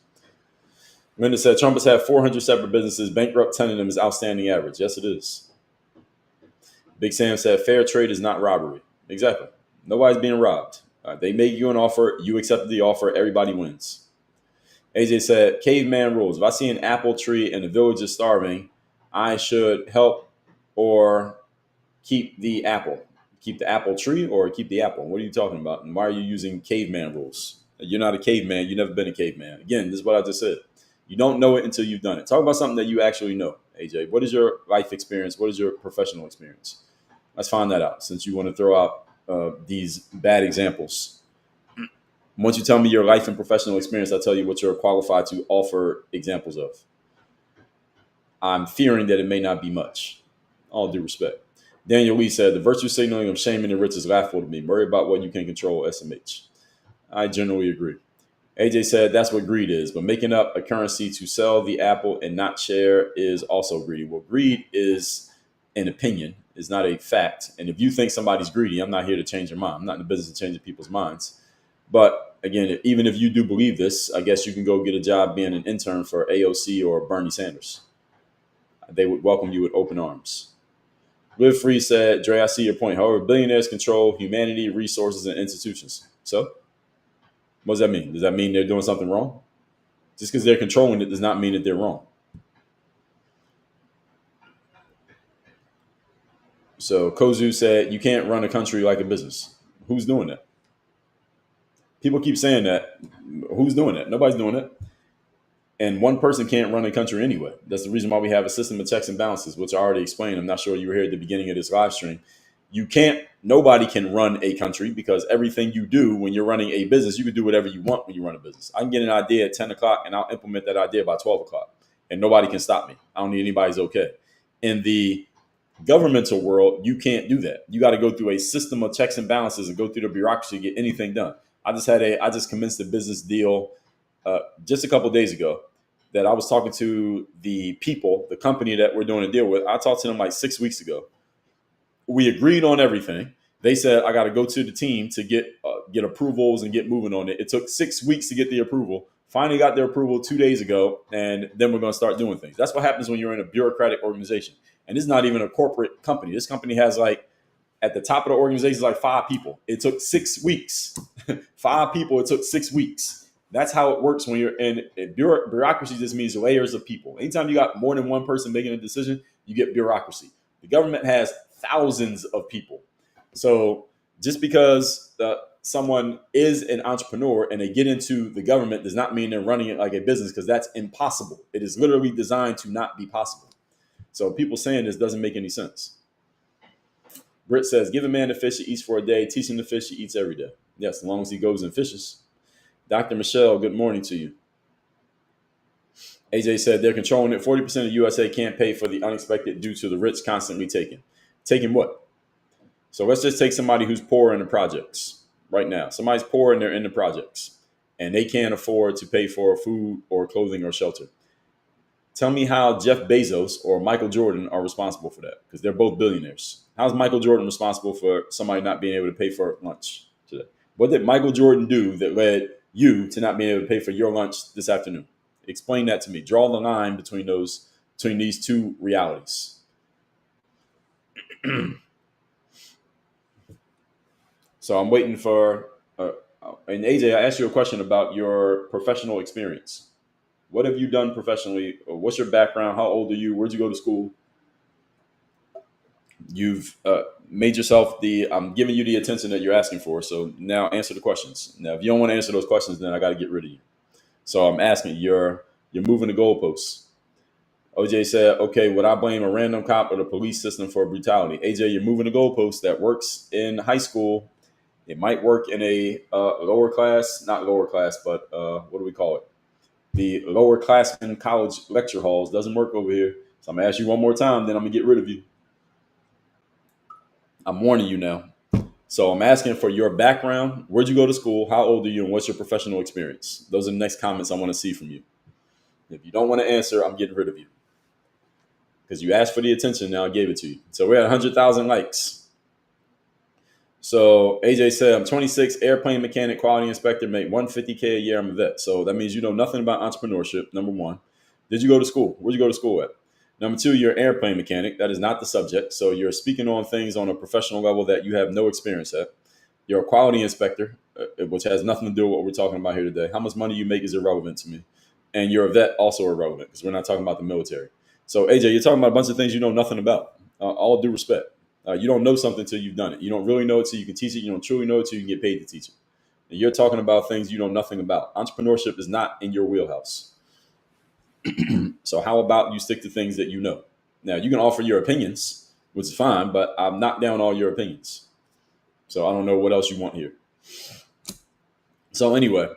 Linda said, Trump has had 400 separate businesses. Bankrupt 10 of them is outstanding average. Yes, it is. Big Sam said, fair trade is not robbery. Exactly. Nobody's being robbed. They make you an offer. You accepted the offer. Everybody wins. AJ said, caveman rules. If I see an apple tree and the village is starving, I should help or keep the apple. Keep the apple tree or keep the apple? What are you talking about? And why are you using caveman rules? You're not a caveman. You've never been a caveman. Again, this is what I just said. You don't know it until you've done it. Talk about something that you actually know, AJ. What is your life experience? What is your professional experience? Let's find that out, since you want to throw out these bad examples. Once you tell me your life and professional experience, I'll tell you what you're qualified to offer examples of. I'm fearing that it may not be much. All due respect. Daniel Lee said, the virtue signaling of shaming the rich is laughable to me. Worry about what you can control, SMH. I generally agree. AJ said, that's what greed is, but making up a currency to sell the apple and not share is also greedy. Well, greed is an opinion, is not a fact. And if you think somebody's greedy, I'm not here to change your mind. I'm not in the business of changing people's minds. But again, even if you do believe this, I guess you can go get a job being an intern for AOC or Bernie Sanders. They would welcome you with open arms. Live Free said, Dre, I see your point. However, billionaires control humanity, resources, and institutions. So What does that mean? Does that mean they're doing something wrong? Just because they're controlling it does not mean that they're wrong. So Kozu said, you can't run a country like a business. Who's doing that? People keep saying that. Who's doing that? Nobody's doing it. And one person can't run a country anyway. That's the reason why we have a system of checks and balances, which I already explained. I'm not sure you were here at the beginning of this live stream. Nobody can run a country because everything you do when you're running a business, you can do whatever you want when you run a business. I can get an idea at 10 o'clock and I'll implement that idea by 12 o'clock and nobody can stop me. I don't need anybody's okay. In the governmental world, you can't do that. You got to go through a system of checks and balances and go through the bureaucracy to get anything done. I just commenced a business deal just a couple of days ago that I was talking to the company that we're doing a deal with. I talked to them like 6 weeks ago. We agreed on everything. They said I got to go to the team to get approvals and get moving on it. It took 6 weeks to get the approval. Finally got their approval 2 days ago, and then we're going to start doing things. That's what happens when you're in a bureaucratic organization. And this is not even a corporate company. This company has at the top of the organization, like 5 people. It took 6 weeks. 5 people, it took 6 weeks. That's how it works when you're in bureaucracy. Just means layers of people. Anytime you got more than one person making a decision, you get bureaucracy. The government has thousands of people. So just because someone is an entrepreneur and they get into the government does not mean they're running it like a business, because that's impossible. It is literally designed to not be possible. So people saying this doesn't make any sense. Britt says, give a man a fish he eats for a day, teach him to fish he eats every day. Yes, as long as he goes and fishes. Dr. Michelle, good morning to you. AJ said they're controlling it. 40% of USA can't pay for the unexpected due to the rich constantly taking. Taking what? So let's just take somebody who's poor in the projects right now. Somebody's poor and they're in the projects and they can't afford to pay for food or clothing or shelter. Tell me how Jeff Bezos or Michael Jordan are responsible for that, because they're both billionaires. How's Michael Jordan responsible for somebody not being able to pay for lunch today? What did Michael Jordan do that led you to not being able to pay for your lunch this afternoon? Explain that to me. Draw the line between these two realities. So I'm waiting for, and AJ, I asked you a question about your professional experience. What have you done professionally? What's your background? How old are you? Where'd you go to school? You've made yourself I'm giving you the attention that you're asking for. So now answer the questions. Now, if you don't want to answer those questions, then I got to get rid of you. So I'm asking, you're moving the goalposts. OJ said, okay, would I blame a random cop or the police system for brutality? AJ, you're moving the goalposts. That works in high school. It might work in a lower class, not lower class, but what do we call it? The lower classmen college lecture halls. Doesn't work over here. So I'm going to ask you one more time, then I'm going to get rid of you. I'm warning you now. So I'm asking for your background. Where'd you go to school? How old are you? And what's your professional experience? Those are the next comments I want to see from you. If you don't want to answer, I'm getting rid of you. Because you asked for the attention, now I gave it to you. So we're at 100,000 likes. So AJ said, I'm 26, airplane mechanic, quality inspector, make $150K a year. I'm a vet. So that means you know nothing about entrepreneurship, number one. Did you go to school? Where'd you go to school at? Number two, you're an airplane mechanic. That is not the subject. So you're speaking on things on a professional level that you have no experience at. You're a quality inspector, which has nothing to do with what we're talking about here today. How much money you make is irrelevant to me. And you're a vet, also irrelevant, because we're not talking about the military. So AJ, you're talking about a bunch of things you know nothing about. All due respect. You don't know something until you've done it. You don't really know it till you can teach it. You don't truly know it till you can get paid to teach it. And you're talking about things you know nothing about. Entrepreneurship is not in your wheelhouse. So how about you stick to things that you know? Now, you can offer your opinions, which is fine, but I'm not down all your opinions. So I don't know what else you want here. So anyway,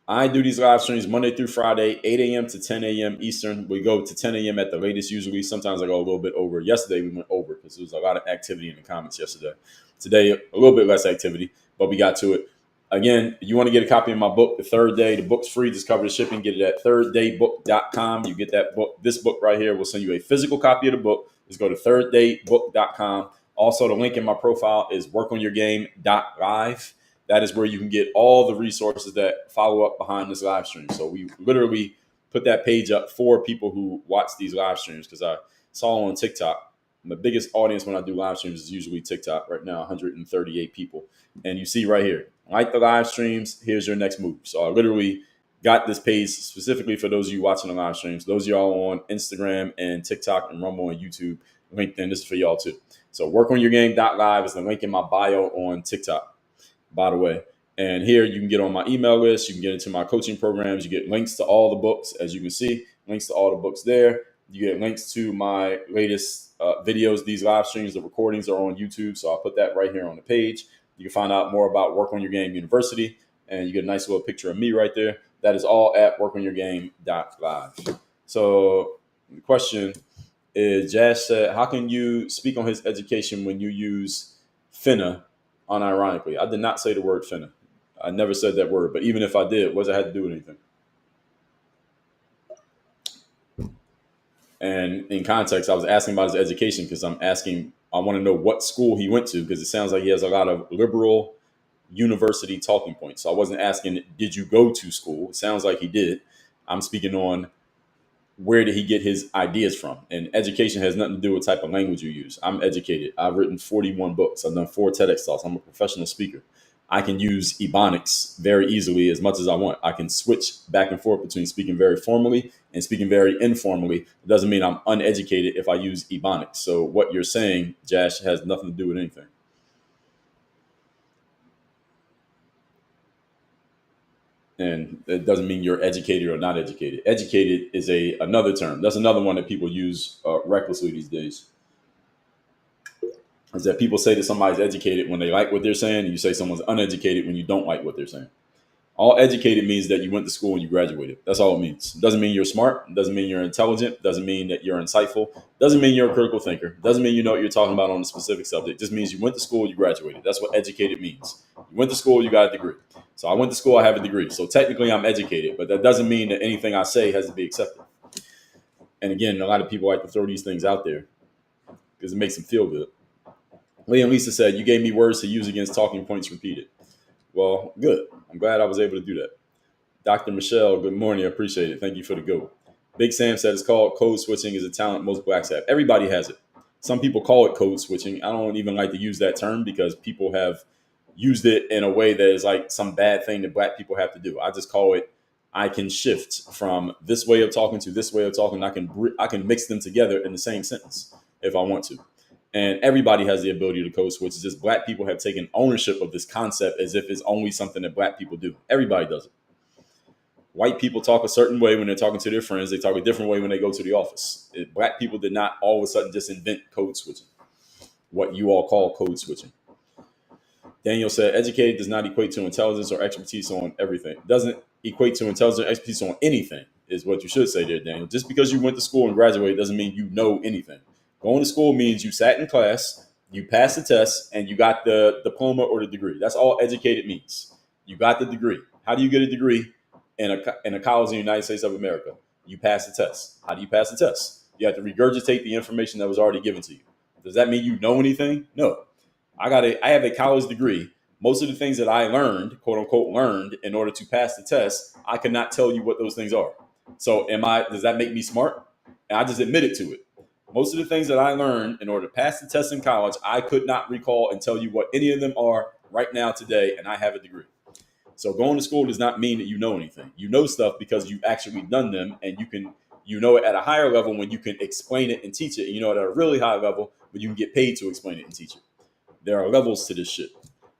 I do these live streams Monday through Friday, 8 a.m. to 10 a.m. Eastern. We go to 10 a.m. at the latest usually. Sometimes I go a little bit over. Yesterday, we went over because there was a lot of activity in the comments yesterday. Today, a little bit less activity, but we got to it. Again, you want to get a copy of my book, The Third Day. The book's free. Just cover the shipping. Get it at thirddaybook.com. You get that book. This book right here will send you a physical copy of the book. Just go to thirddaybook.com. Also, the link in my profile is workonyourgame.live. That is where you can get all the resources that follow up behind this live stream. So we literally put that page up for people who watch these live streams, because I saw on TikTok the biggest audience when I do live streams is usually TikTok. Right now, 138 people. And you see right here, like the live streams, here's your next move. So I literally got this page specifically for those of you watching the live streams. Those of y'all on Instagram and TikTok and Rumble and YouTube, LinkedIn, this is for y'all too. So workonyourgame.live is the link in my bio on TikTok, by the way. And here you can get on my email list. You can get into my coaching programs. You get links to all the books, as you can see, links to all the books there. You get links to my latest videos. These live streams, the recordings are on YouTube. So I'll put that right here on the page. You can find out more about Work on Your Game University, and you get a nice little picture of me right there. That is all at workonyourgame.live. So the question is, Jazz said, how can you speak on his education when you use finna unironically? I did not say the word finna. I never said that word, but even if I did, what does it have to do with anything? And in context, I was asking about his education because I want to know what school he went to, because it sounds like he has a lot of liberal university talking points. So I wasn't asking, did you go to school? It sounds like he did. I'm speaking on, where did he get his ideas from? And education has nothing to do with type of language you use. I'm educated. I've written 41 books. I've done 4 TEDx talks. I'm a professional speaker. I can use Ebonics very easily as much as I want. I can switch back and forth between speaking very formally and speaking very informally. It doesn't mean I'm uneducated if I use Ebonics. So what you're saying, Josh, has nothing to do with anything. And it doesn't mean you're educated or not educated. Educated is another term. That's another one that people use recklessly these days. Is that people say that somebody's educated when they like what they're saying, and you say someone's uneducated when you don't like what they're saying. All educated means that you went to school and you graduated. That's all it means. It doesn't mean you're smart. It doesn't mean you're intelligent. It doesn't mean that you're insightful. It doesn't mean you're a critical thinker. It doesn't mean you know what you're talking about on a specific subject. It just means you went to school, you graduated. That's what educated means. You went to school, you got a degree. So I went to school, I have a degree. So technically I'm educated, but that doesn't mean that anything I say has to be accepted. And again, a lot of people like to throw these things out there because it makes them feel good. Lee and Lisa said, you gave me words to use against talking points repeated. Well, good. I'm glad I was able to do that. Dr. Michelle, good morning. I appreciate it. Thank you for the go. Big Sam said it's called code switching, is a talent most blacks have. Everybody has it. Some people call it code switching. I don't even like to use that term because people have used it in a way that is like some bad thing that black people have to do. I just call it, I can shift from this way of talking to this way of talking. I can mix them together in the same sentence if I want to. And everybody has the ability to code switch. It's just black people have taken ownership of this concept as if it's only something that black people do. Everybody does it. White people talk a certain way when they're talking to their friends. They talk a different way when they go to the office. Black people did not all of a sudden just invent code switching, what you all call code switching. Daniel said, educated does not equate to intelligence or expertise on everything. It doesn't equate to intelligence or expertise on anything, is what you should say there, Daniel. Just because you went to school and graduated doesn't mean you know anything. Going to school means you sat in class, you passed the test, and you got the diploma or the degree. That's all educated means. You got the degree. How do you get a degree in a college in the United States of America? You pass the test. How do you pass the test? You have to regurgitate the information that was already given to you. Does that mean you know anything? No. I have a college degree. Most of the things that I learned, quote unquote, learned in order to pass the test, I could not tell you what those things are. So does that make me smart? And I just admitted to it. Most of the things that I learned in order to pass the test in college, I could not recall and tell you what any of them are right now today, and I have a degree. So going to school does not mean that you know anything. You know stuff because you've actually done them, and you know it at a higher level when you can explain it and teach it, and you know it at a really high level when you can get paid to explain it and teach it. There are levels to this shit.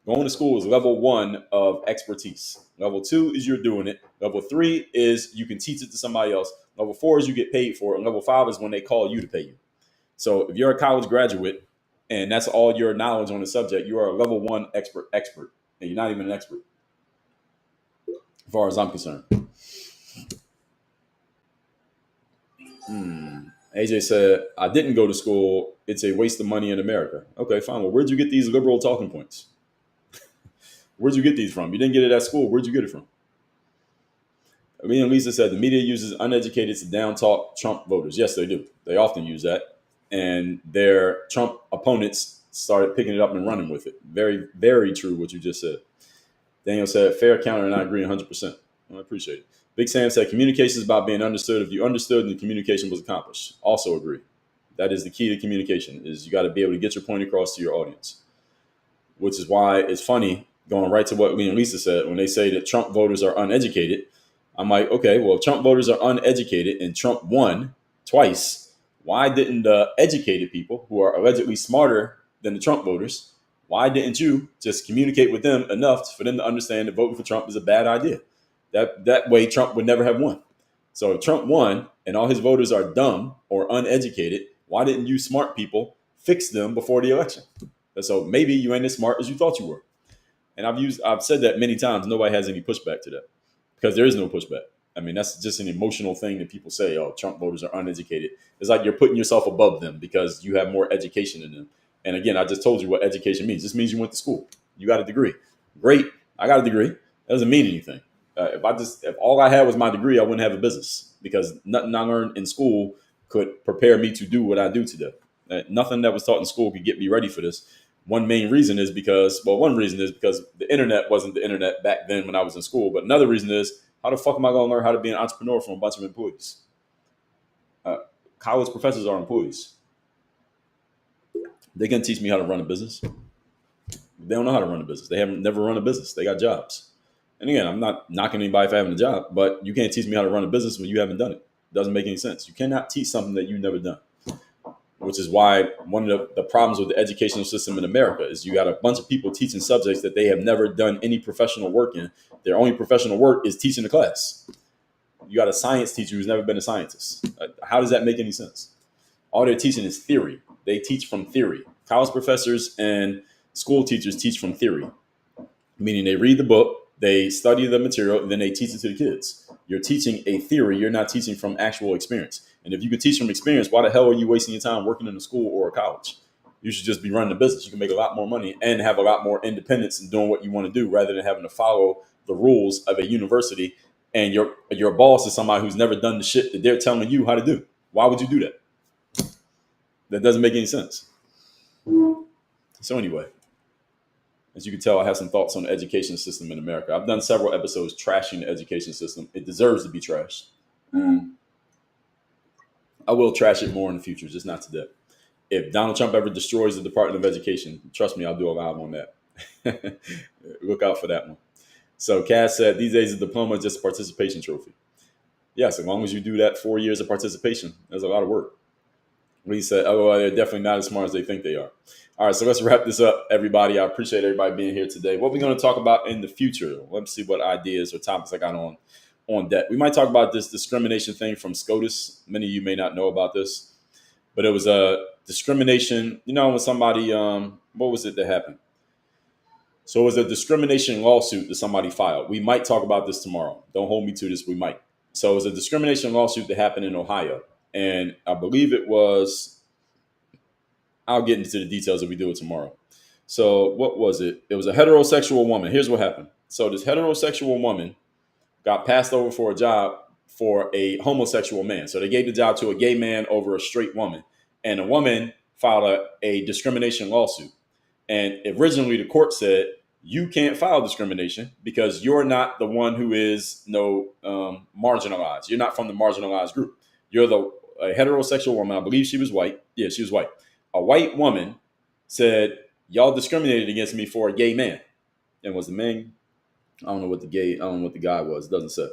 Going to school is level 1 of expertise. Level 2 is you're doing it. Level 3 is you can teach it to somebody else. Level 4 is you get paid for it. And level 5 is when they call you to pay you. So if you're a college graduate and that's all your knowledge on the subject, you are a level 1 expert, and you're not even an expert, as far as I'm concerned. AJ said, I didn't go to school. It's a waste of money in America. Okay, fine. Well, where'd you get these liberal talking points? Where'd you get these from? You didn't get it at school. Where'd you get it from? Me and Lisa said the media uses uneducated to down talk Trump voters. Yes, they do. They often use that. And their Trump opponents started picking it up and running with it. Very, very true what you just said. Daniel said, fair counter, and I agree 100%. I appreciate it. Big Sam said, communication is about being understood. If you understood, then the communication was accomplished. Also agree. That is the key to communication. Is you got to be able to get your point across to your audience, which is why it's funny going right to what Lee and Lisa said when they say that Trump voters are uneducated. I'm like, okay, well, if Trump voters are uneducated and Trump won twice, why didn't the educated people who are allegedly smarter than the Trump voters, why didn't you just communicate with them enough for them to understand that voting for Trump is a bad idea? That way Trump would never have won. So if Trump won and all his voters are dumb or uneducated, why didn't you smart people fix them before the election? And so maybe you ain't as smart as you thought you were. And I've said that many times. Nobody has any pushback to that because there is no pushback. I mean, that's just an emotional thing that people say, oh, Trump voters are uneducated. It's like you're putting yourself above them because you have more education than them. And again, I just told you what education means. This means you went to school. You got a degree. Great. I got a degree. That doesn't mean anything. If all I had was my degree, I wouldn't have a business because nothing I learned in school could prepare me to do what I do today. Nothing that was taught in school could get me ready for this. One reason is because the internet wasn't the internet back then when I was in school. But another reason is, how the fuck am I going to learn how to be an entrepreneur from a bunch of employees? College professors are employees. They can teach me how to run a business. They don't know how to run a business. They haven't never run a business. They got jobs. And again, I'm not knocking anybody for having a job, but you can't teach me how to run a business when you haven't done it. It doesn't make any sense. You cannot teach something that you've never done. Which is why one of the problems with the educational system in America is you got a bunch of people teaching subjects that they have never done any professional work in. Their only professional work is teaching the class. You got a science teacher who's never been a scientist. How does that make any sense? All they're teaching is theory. They teach from theory. College professors and school teachers teach from theory, meaning they read the book, they study the material, and then they teach it to the kids. You're teaching a theory. You're not teaching from actual experience. And if you could teach from experience, why the hell are you wasting your time working in a school or a college? You should just be running a business. You can make a lot more money and have a lot more independence in doing what you want to do rather than having to follow the rules of a university. And your boss is somebody who's never done the shit that they're telling you how to do. Why would you do that? That doesn't make any sense. So anyway, as you can tell, I have some thoughts on the education system in America. I've done several episodes trashing the education system. It deserves to be trashed. I will trash it more in the future, just not today. If Donald Trump ever destroys the Department of Education, trust me, I'll do a live on that. Look out for that one. So Cass said, these days a diploma is just a participation trophy. Yes, as long as you do that 4 years of participation, there's a lot of work. Lee said, oh, they're definitely not as smart as they think they are. All right, so let's wrap this up, everybody. I appreciate everybody being here today. What we're going to talk about in the future, let's see what ideas or topics I got on deck. We might talk about this discrimination thing from SCOTUS. Many of you may not know about this, but it was a discrimination, when somebody, what was it that happened? So it was a discrimination lawsuit that somebody filed. We might talk about this tomorrow. Don't hold me to this, we might. So it was a discrimination lawsuit that happened in Ohio. And I believe it was, I'll get into the details if we do it tomorrow. So what was it? It was a heterosexual woman. Here's what happened. So this heterosexual woman got passed over for a job for a homosexual man. So they gave the job to a gay man over a straight woman. And the woman filed a discrimination lawsuit. And originally the court said, you can't file discrimination because you're not the one who is marginalized. You're not from the marginalized group. You're a heterosexual woman. I believe she was white. Yeah, she was white. A white woman said, y'all discriminated against me for a gay man. And was the man, I don't know what the guy was. It doesn't say.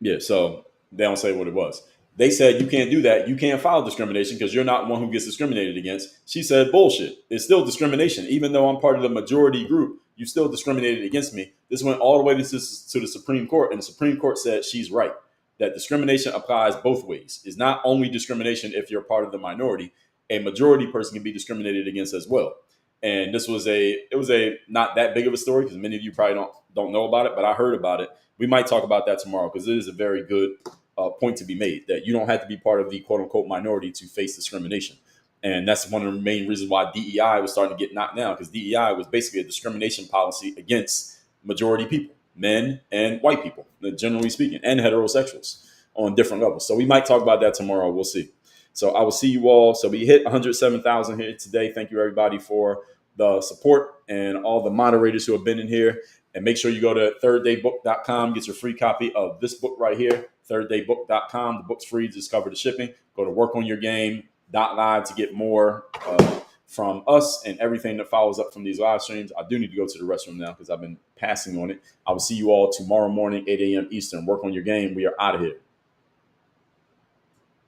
Yeah, so they don't say what it was. They said, you can't do that. You can't file discrimination because you're not one who gets discriminated against. She said, bullshit. It's still discrimination. Even though I'm part of the majority group, you still discriminated against me. This went all the way to the Supreme Court. And the Supreme Court said she's right, that discrimination applies both ways. It's not only discrimination if you're part of the minority. A majority person can be discriminated against as well. And it was a not that big of a story because many of you probably don't know about it, but I heard about it. We might talk about that tomorrow because it is a very good point to be made that you don't have to be part of the quote unquote minority to face discrimination. And that's one of the main reasons why DEI was starting to get knocked down, because DEI was basically a discrimination policy against majority people, men and white people, generally speaking, and heterosexuals on different levels. So we might talk about that tomorrow. We'll see. So I will see you all. So we hit 107,000 here today. Thank you, everybody, for the support and all the moderators who have been in here. And make sure you go to thirddaybook.com, get your free copy of this book right here, thirddaybook.com. The book's free, just cover the shipping. Go to workonyourgame.live to get more from us and everything that follows up from these live streams. I do need to go to the restroom now because I've been passing on it. I will see you all tomorrow morning, 8 a.m. Eastern. Work on your game. We are out of here.